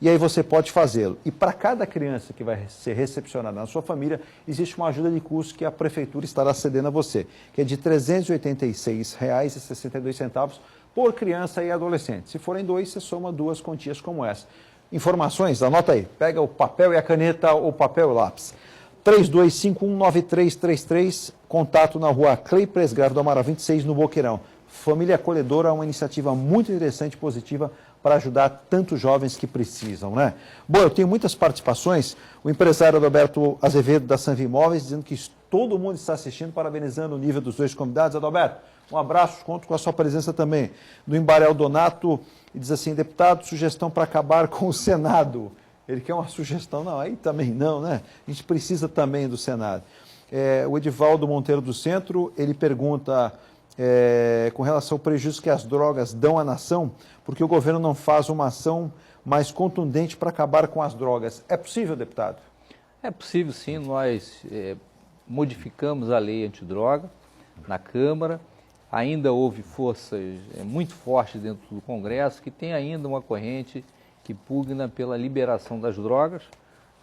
A: E aí você pode fazê-lo. E para cada criança que vai ser recepcionada na sua família, existe uma ajuda de custo que a prefeitura estará cedendo a você, que é de R$ 386,62 por criança e adolescente. Se forem dois, você soma duas quantias como essa. Informações? Anota aí. Pega o papel e a caneta, ou papel e lápis. 32519333, contato na rua Clay Presgrave do Amaral 26, no Boqueirão. Família Acolhedora é uma iniciativa muito interessante e positiva para ajudar tantos jovens que precisam, né? Bom, eu tenho muitas participações. O empresário Adalberto Azevedo, da Sanvi Imóveis, dizendo que todo mundo está assistindo, parabenizando o nível dos dois convidados. Adalberto, um abraço, conto com a sua presença também. Do Embarel Donato, diz assim: deputado, sugestão para acabar com o Senado. Ele quer uma sugestão? Não, aí também não, né? A gente precisa também do Senado. O Edivaldo Monteiro do Centro, ele pergunta com relação ao prejuízo que as drogas dão à nação, porque o governo não faz uma ação mais contundente para acabar com as drogas. É possível, deputado?
C: É possível, sim. Nós modificamos a lei antidroga na Câmara. Ainda houve forças muito fortes dentro do Congresso que tem ainda uma corrente que pugna pela liberação das drogas.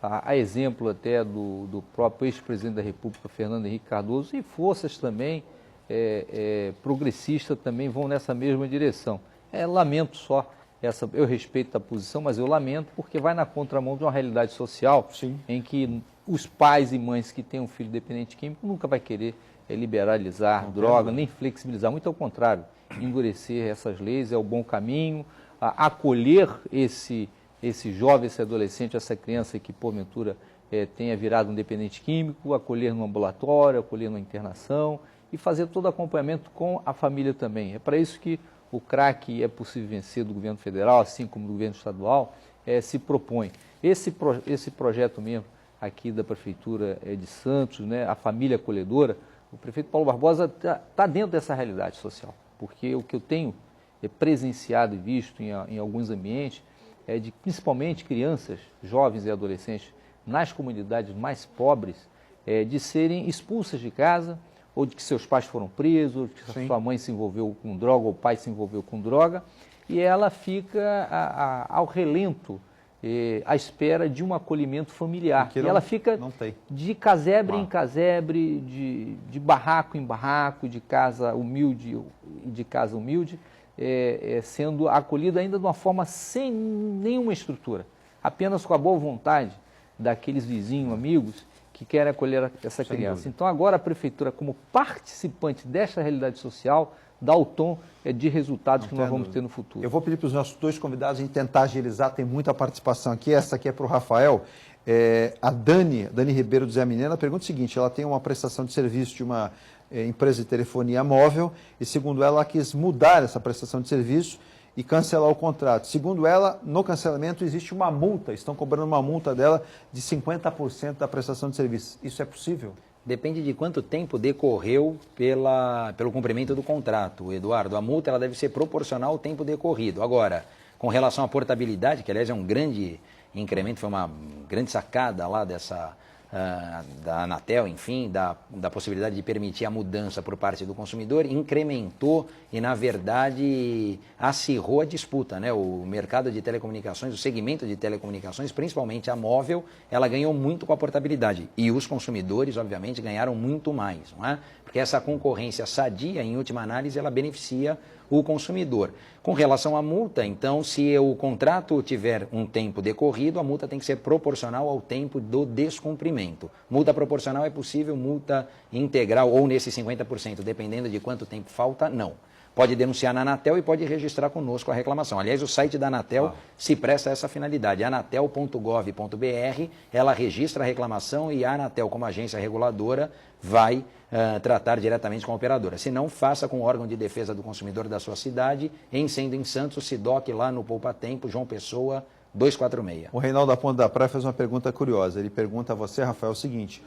C: A exemplo até do próprio ex-presidente da República, Fernando Henrique Cardoso, e forças também progressistas também vão nessa mesma direção. Lamento só, eu respeito a posição, mas eu lamento porque vai na contramão de uma realidade social. Sim. Em que os pais e mães que têm um filho dependente químico nunca vai querer liberalizar droga, nem flexibilizar, muito ao contrário, endurecer essas leis é o bom caminho, acolher esse jovem, esse adolescente, essa criança que porventura tenha virado um dependente químico, acolher no ambulatório, acolher na internação e fazer todo o acompanhamento com a família também. É para isso que o crack é possível vencer do governo federal, assim como do governo estadual, se propõe. Esse projeto mesmo aqui da Prefeitura de Santos, né, a família acolhedora, o prefeito Paulo Barbosa está dentro dessa realidade social, porque o que eu tenho presenciado e visto em alguns ambientes é de, principalmente, crianças, jovens e adolescentes nas comunidades mais pobres, de serem expulsas de casa, ou de que seus pais foram presos, ou de que sua mãe se envolveu com droga, ou o pai se envolveu com droga, e ela fica ao relento, à espera de um acolhimento familiar. E ela fica de casebre em casebre, de barraco em barraco, de casa humilde, sendo acolhida ainda de uma forma sem nenhuma estrutura, apenas com a boa vontade daqueles vizinhos, amigos, que querem acolher essa criança. Então agora a Prefeitura, como participante desta realidade social, dá o tom de resultados que nós vamos ter no futuro.
A: Eu vou pedir para os nossos dois convidados tentar agilizar, tem muita participação aqui, essa aqui é para o Rafael. A Dani Ribeiro do Zé Mineiro, pergunta o seguinte, ela tem uma prestação de serviço de uma empresa de telefonia móvel e, segundo ela quis mudar essa prestação de serviço e cancelar o contrato. Segundo ela, no cancelamento existe uma multa, estão cobrando uma multa dela de 50% da prestação de serviço. Isso é possível?
B: Depende de quanto tempo decorreu pelo cumprimento do contrato, Eduardo. A multa ela deve ser proporcional ao tempo decorrido. Agora, com relação à portabilidade, que aliás é um grande incremento, foi uma grande sacada lá da Anatel, enfim, da possibilidade de permitir a mudança por parte do consumidor, incrementou e, na verdade, acirrou a disputa, né? O mercado de telecomunicações, o segmento de telecomunicações, principalmente a móvel, ela ganhou muito com a portabilidade. E os consumidores, obviamente, ganharam muito mais, não é? Porque essa concorrência sadia, em última análise, ela beneficia o consumidor. Com relação à multa, então, se o contrato tiver um tempo decorrido, a multa tem que ser proporcional ao tempo do descumprimento. Multa proporcional é possível, multa integral ou nesses 50%, dependendo de quanto tempo falta, não. Pode denunciar na Anatel e pode registrar conosco a reclamação. Aliás, o site da Anatel se presta a essa finalidade. anatel.gov.br, ela registra a reclamação e a Anatel, como agência reguladora, vai tratar diretamente com a operadora. Se não, faça com o órgão de defesa do consumidor da sua cidade, sendo em Santos, SIDOC lá no Poupa Tempo, João Pessoa, 246.
A: O Reinaldo da Ponta da Praia fez uma pergunta curiosa. Ele pergunta a você, Rafael, o seguinte: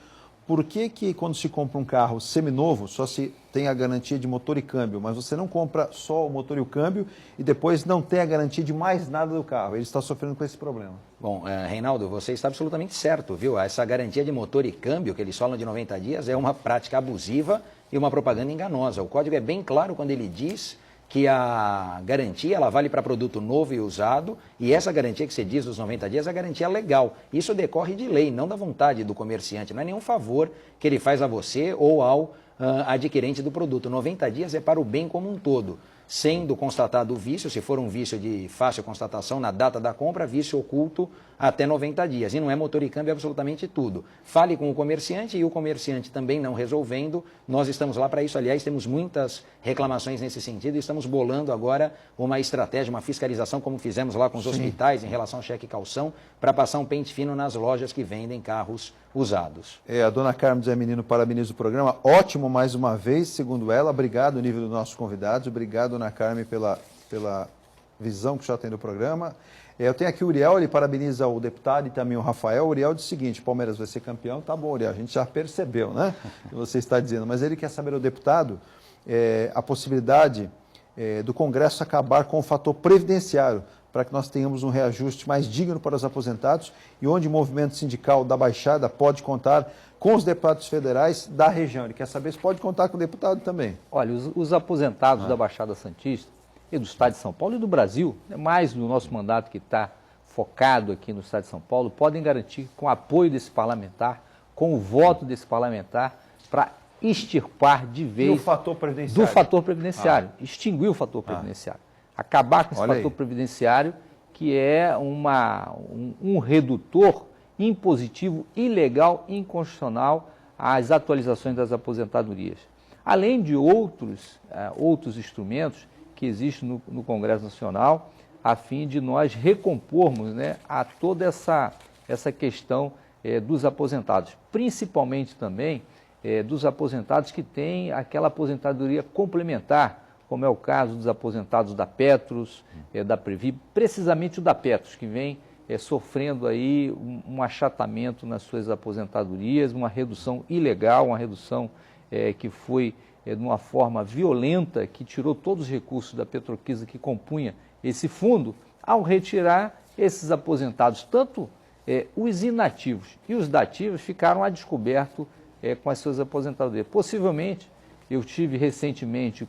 A: por que quando se compra um carro seminovo só se tem a garantia de motor e câmbio, mas você não compra só o motor e o câmbio e depois não tem a garantia de mais nada do carro? Ele está sofrendo com esse problema.
B: Bom, Reinaldo, você está absolutamente certo, viu? Essa garantia de motor e câmbio que eles falam de 90 dias é uma prática abusiva e uma propaganda enganosa. O código é bem claro quando ele diz que a garantia ela vale para produto novo e usado, e essa garantia que você diz dos 90 dias é a garantia legal. Isso decorre de lei, não da vontade do comerciante, não é nenhum favor que ele faz a você ou ao adquirente do produto. 90 dias é para o bem como um todo. Sendo constatado o vício, se for um vício de fácil constatação na data da compra, vício oculto até 90 dias. E não é motor e câmbio absolutamente tudo. Fale com o comerciante e o comerciante também não resolvendo, nós estamos lá para isso. Aliás, temos muitas reclamações nesse sentido e estamos bolando agora uma estratégia, uma fiscalização, como fizemos lá com os hospitais em relação ao cheque e calção, para passar um pente fino nas lojas que vendem carros usados.
A: A dona Carmen Zé Menino parabeniza o programa. Ótimo mais uma vez, segundo ela. Obrigado, nível dos nossos convidados. Obrigado, dona Carmen, pela visão que já tem do programa. Eu tenho aqui o Uriel, ele parabeniza o deputado e também o Rafael. O Uriel diz o seguinte: Palmeiras vai ser campeão. Tá bom, Uriel, a gente já percebeu, né? O que você está dizendo. Mas ele quer saber, o deputado, a possibilidade do Congresso acabar com o fator previdenciário para que nós tenhamos um reajuste mais digno para os aposentados e onde o movimento sindical da Baixada pode contar com os deputados federais da região. Ele quer saber se pode contar com o deputado também.
C: Olha, os aposentados da Baixada Santista e do Estado de São Paulo e do Brasil, mais no nosso mandato que está focado aqui no Estado de São Paulo, podem garantir com o apoio desse parlamentar, com o voto desse parlamentar, para extirpar de vez
A: do fator previdenciário.
C: Extinguir o fator previdenciário. Acabar com esse fator previdenciário, que é um redutor impositivo, ilegal e inconstitucional às atualizações das aposentadorias. Além de outros instrumentos que existem no Congresso Nacional, a fim de nós recompormos, né, a toda essa questão dos aposentados, principalmente também dos aposentados que têm aquela aposentadoria complementar, como é o caso dos aposentados da Petros, da Previ, precisamente o da Petros, que vem sofrendo aí um achatamento nas suas aposentadorias, uma redução ilegal, uma redução que foi de uma forma violenta, que tirou todos os recursos da Petroquisa que compunha esse fundo, ao retirar esses aposentados, tanto os inativos e os dativos ficaram a descoberto com as suas aposentadorias. Possivelmente, eu tive recentemente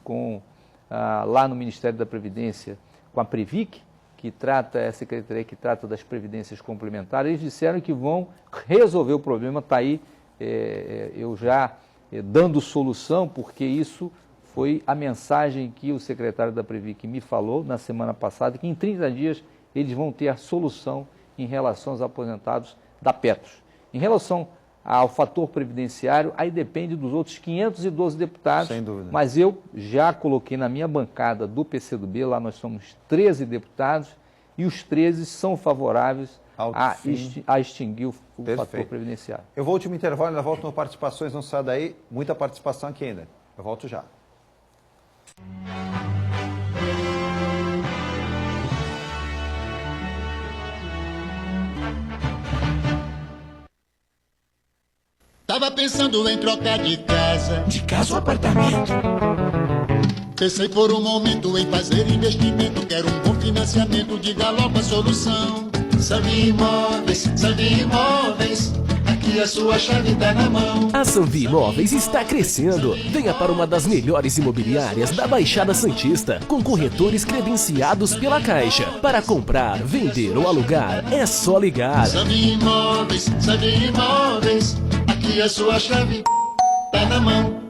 C: lá no Ministério da Previdência, com a Previc, que trata, a secretaria que trata das previdências complementares, eles disseram que vão resolver o problema, está aí eu já dando solução, porque isso foi a mensagem que o secretário da Previc me falou na semana passada, que em 30 dias eles vão ter a solução em relação aos aposentados da Petros. Em relação ao fator previdenciário, aí depende dos outros 512 deputados.
A: Sem dúvida. Mas
C: eu já coloquei na minha bancada do PCdoB, lá nós somos 13 deputados, e os 13 são favoráveis a extinguir o fator previdenciário.
A: Eu vou ao último intervalo, ainda volto no Participações, não sai daí, muita participação aqui ainda. Eu volto já.
D: Tava pensando em trocar de casa.
K: De casa ou apartamento?
D: Pensei por um momento em fazer investimento. Quero um bom financiamento de Galopa Solução. Sanvi Imóveis, aqui a sua chave tá na mão.
E: A Sanvi Imóveis está crescendo. Venha para uma das melhores imobiliárias da Baixada Santista, com corretores credenciados pela Caixa. Para comprar, vender ou alugar, é só ligar.
D: Sanvi Imóveis, aqui a sua chave tá na mão.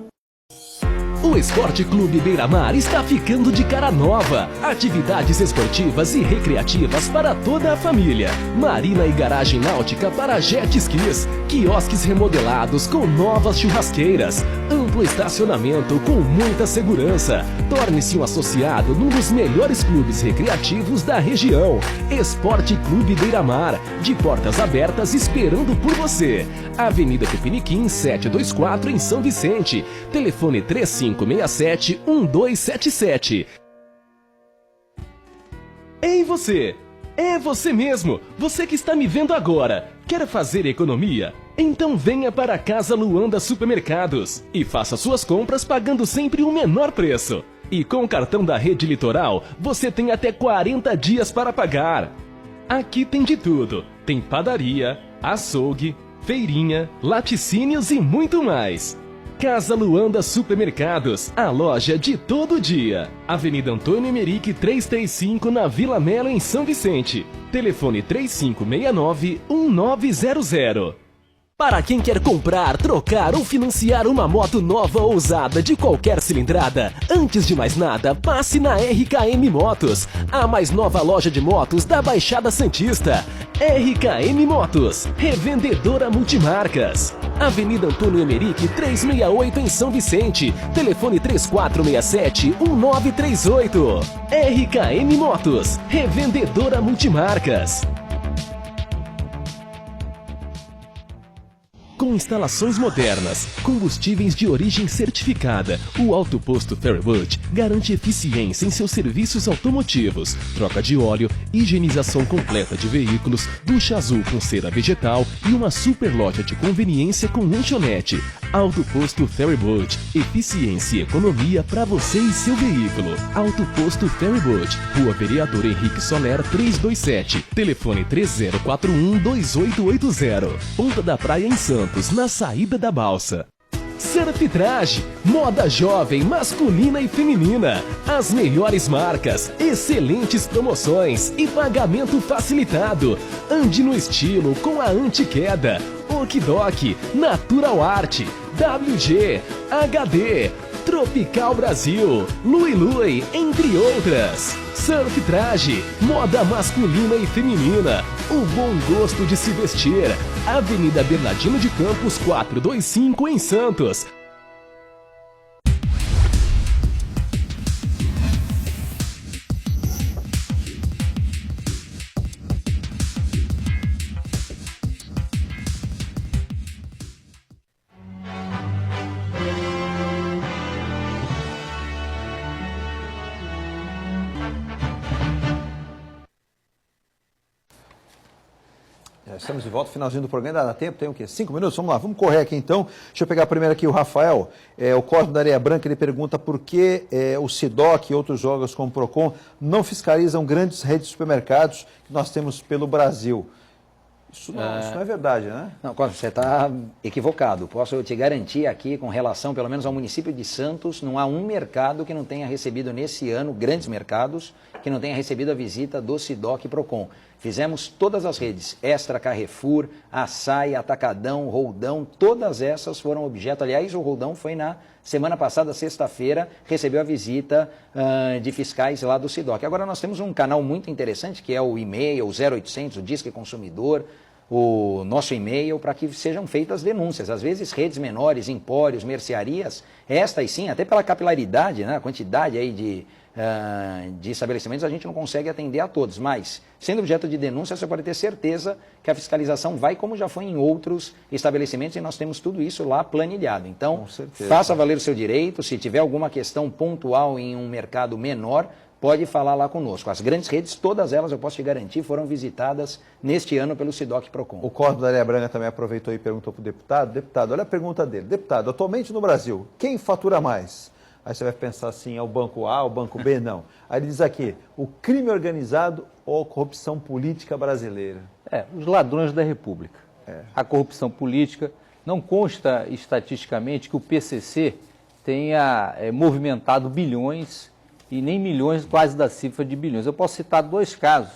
E: O Esporte Clube Beira-Mar está ficando de cara nova. Atividades esportivas e recreativas para toda a família. Marina e garagem náutica para jet skis. Quiosques remodelados com novas churrasqueiras. Amplo estacionamento com muita segurança. Torne-se um associado num dos melhores clubes recreativos da região. Esporte Clube Beira-Mar. De portas abertas esperando por você. Avenida Tupiniquim 724 em São Vicente. Telefone 3567-1277. Ei você! É você mesmo! Você que está me vendo agora! Quer fazer economia? Então venha para a Casa Luanda Supermercados e faça suas compras pagando sempre o menor preço. E com o cartão da Rede Litoral, você tem até 40 dias para pagar. Aqui tem de tudo. Tem padaria, açougue, feirinha, laticínios e muito mais. Casa Luanda Supermercados, a loja de todo dia. Avenida Antônio Emerick 335 na Vila Melo, em São Vicente. Telefone 3569-1900. Para quem quer comprar, trocar ou financiar uma moto nova ou usada de qualquer cilindrada, antes de mais nada, passe na RKM Motos, a mais nova loja de motos da Baixada Santista. RKM Motos, revendedora multimarcas. Avenida Antônio Emerick 368 em São Vicente. Telefone 3467-1938. RKM Motos, revendedora multimarcas. Com instalações modernas, combustíveis de origem certificada, o Alto Posto Ferrywood garante eficiência em seus serviços automotivos, troca de óleo, higienização completa de veículos, ducha azul com cera vegetal e uma super loja de conveniência com lanchonete. Alto Posto Ferrywood, eficiência e economia para você e seu veículo. Alto Posto Ferrywood, Rua Vereador Henrique Soler 327, telefone 3041-2880. Ponta da Praia em Santos, na saída da balsa. Surf Traje, moda jovem, masculina e feminina. As melhores marcas, excelentes promoções e pagamento facilitado. Ande no estilo com a anti-queda. Okidok, Natural Art, WG, HD, Tropical Brasil, Lui Lui, entre outras. Surf Traje, moda masculina e feminina. O bom gosto de se vestir. Avenida Bernardino de Campos 425 em Santos.
A: Estamos de volta, finalzinho do programa, dá tempo, tem o quê? 5 minutos? Vamos lá, vamos correr aqui então. Deixa eu pegar primeiro aqui o Rafael, o Cosmo da Areia Branca, ele pergunta por que o SIDOC e outros órgãos como o PROCON não fiscalizam grandes redes de supermercados que nós temos pelo Brasil. Isso não é verdade, né?
B: Não, Cosmo, você está equivocado. Posso te garantir aqui, com relação pelo menos ao município de Santos, não há um mercado que não tenha recebido nesse ano, grandes mercados, que não tenha recebido a visita do SIDOC e PROCON. Fizemos todas as redes, Extra, Carrefour, Açaí, Atacadão, Roldão, todas essas foram objeto. Aliás, o Roldão foi na semana passada, sexta-feira, recebeu a visita de fiscais lá do SIDOC. Agora nós temos um canal muito interessante, que é o e-mail, o 0800, o Disque Consumidor, o nosso e-mail, para que sejam feitas denúncias. Às vezes, redes menores, empórios, mercearias, estas sim, até pela capilaridade, né, a quantidade aí de estabelecimentos, a gente não consegue atender a todos, mas, sendo objeto de denúncia, você pode ter certeza que a fiscalização vai como já foi em outros estabelecimentos e nós temos tudo isso lá planilhado. Então, faça valer o seu direito, se tiver alguma questão pontual em um mercado menor, pode falar lá conosco. As grandes redes, todas elas, eu posso te garantir, foram visitadas neste ano pelo SIDOC e PROCON.
A: O Cosmo da Areia Branca também aproveitou e perguntou para o deputado. Deputado, olha a pergunta dele. Deputado, atualmente no Brasil, quem fatura mais? Aí você vai pensar assim, é o banco A, o banco B? Não. Aí ele diz aqui, o crime organizado ou a corrupção política brasileira?
C: Os ladrões da República. A corrupção política, não consta estatisticamente que o PCC tenha movimentado bilhões e nem milhões, quase da cifra de bilhões. Eu posso citar 2 casos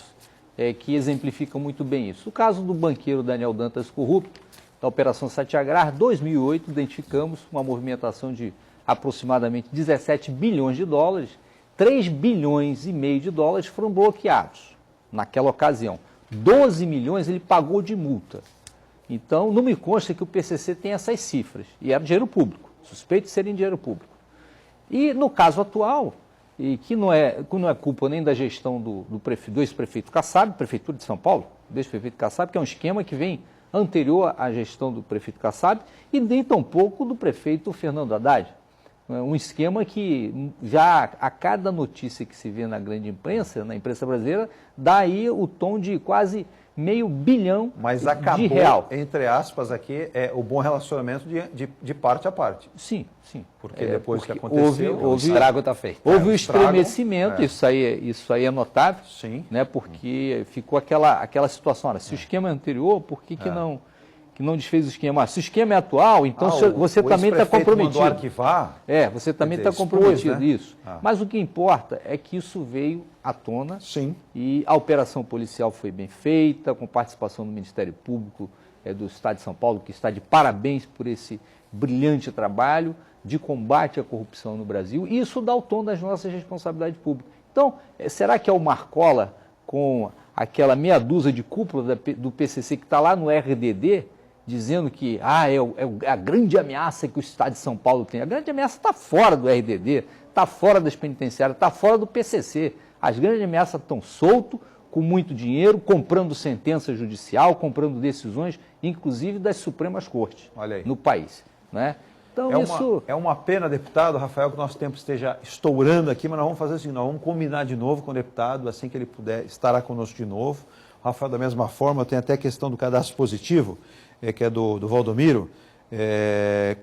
C: que exemplificam muito bem isso. O caso do banqueiro Daniel Dantas corrupto, da Operação Satyagraha, 2008, identificamos uma movimentação de aproximadamente 17 bilhões de dólares, 3 bilhões e meio de dólares foram bloqueados naquela ocasião. 12 milhões ele pagou de multa. Então, não me consta que o PCC tem essas cifras. E era dinheiro público, suspeito de serem dinheiro público. E no caso atual, e que não é culpa nem da gestão do ex-prefeito Kassab, Prefeitura de São Paulo, do ex-prefeito Kassab, que é um esquema que vem anterior à gestão do prefeito Kassab, e nem tampouco do prefeito Fernando Haddad. Um esquema que já a cada notícia que se vê na grande imprensa, na imprensa brasileira, dá aí o tom de quase $500 milhão
A: Mas acabou,
C: de real.
A: Entre aspas, aqui, o bom relacionamento de parte a parte.
C: Sim, sim.
A: Porque depois que aconteceu,
B: o estrago está feito.
C: Houve o estremecimento, isso aí é notável,
A: sim,
C: né, porque ficou aquela situação, olha, se o esquema é anterior, por que não desfez o esquema? Se o esquema é atual, então você também está comprometido.
A: Arquivar,
C: você também está comprometido,
A: né?
C: isso. Mas o que importa é que isso veio à tona.
A: Sim.
C: E a operação policial foi bem feita, com participação do Ministério Público do Estado de São Paulo, que está de parabéns por esse brilhante trabalho de combate à corrupção no Brasil. E isso dá o tom das nossas responsabilidades públicas. Então, será que é o Marcola, com aquela meia dúzia de cúpula do PCC que está lá no RDD, dizendo que é a grande ameaça que o Estado de São Paulo tem? A grande ameaça está fora do RDD, está fora das penitenciárias, está fora do PCC. As grandes ameaças estão soltas com muito dinheiro, comprando sentença judicial, comprando decisões, inclusive das Supremas Cortes no país, né? Então,
A: é uma pena, deputado Rafael, que o nosso tempo esteja estourando aqui, mas nós vamos fazer assim, nós vamos combinar de novo com o deputado, assim que ele puder, estará conosco de novo. O Rafael, da mesma forma, tem até a questão do cadastro positivo, que é do Valdomiro.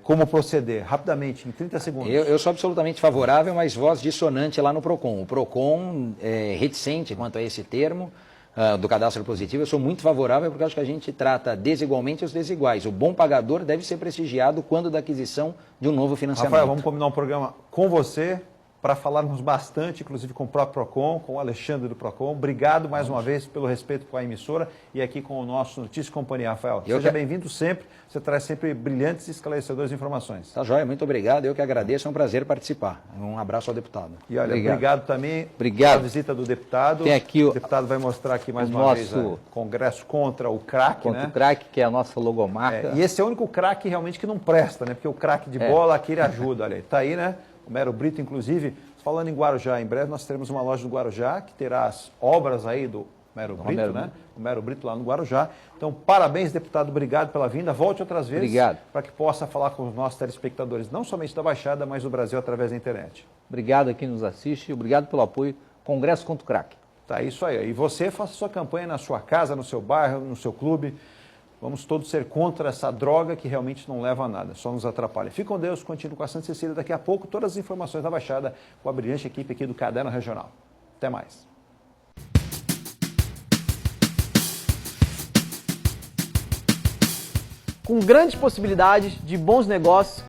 A: Como proceder? Rapidamente, em 30 segundos.
B: Eu sou absolutamente favorável, mas voz dissonante lá no PROCON. O PROCON é reticente quanto a esse termo do cadastro positivo. Eu sou muito favorável porque acho que a gente trata desigualmente os desiguais. O bom pagador deve ser prestigiado quando da aquisição de um novo financiamento.
A: Rafael, vamos combinar um programa com você para falarmos bastante, inclusive com o próprio PROCON, com o Alexandre do PROCON. Obrigado mais uma vez pelo respeito com a emissora e aqui com o nosso Notícias e Companhia, Rafael. Seja bem-vindo sempre, você traz sempre brilhantes e esclarecedores informações.
B: Tá joia, muito obrigado, eu que agradeço, é um prazer participar. Um abraço ao deputado.
A: E olha, obrigado também pela visita do deputado.
C: Tem aqui
A: o deputado vai mostrar aqui mais uma vez o Congresso contra o crack,
C: contra o crack, que é a nossa logomarca.
A: E esse é o único crack realmente que não presta, né? Porque o crack de bola aqui ele ajuda, olha aí. Tá aí, né? O Mero Brito, inclusive, falando em Guarujá, em breve nós teremos uma loja do Guarujá que terá as obras aí do Mero Brito, né? O Mero Brito lá no Guarujá. Então, parabéns, deputado, obrigado pela vinda. Volte outras vezes para que possa falar com os nossos telespectadores, não somente da Baixada, mas do Brasil através da internet.
C: Obrigado a quem nos assiste, obrigado pelo apoio. Congresso contra o crack.
A: Tá, isso aí. E você faça sua campanha na sua casa, no seu bairro, no seu clube. Vamos todos ser contra essa droga que realmente não leva a nada, só nos atrapalha. Fique com Deus, continue com a Santa Cecília. Daqui a pouco, todas as informações da Baixada com a brilhante equipe aqui do Caderno Regional. Até mais.
L: Com grandes possibilidades de bons negócios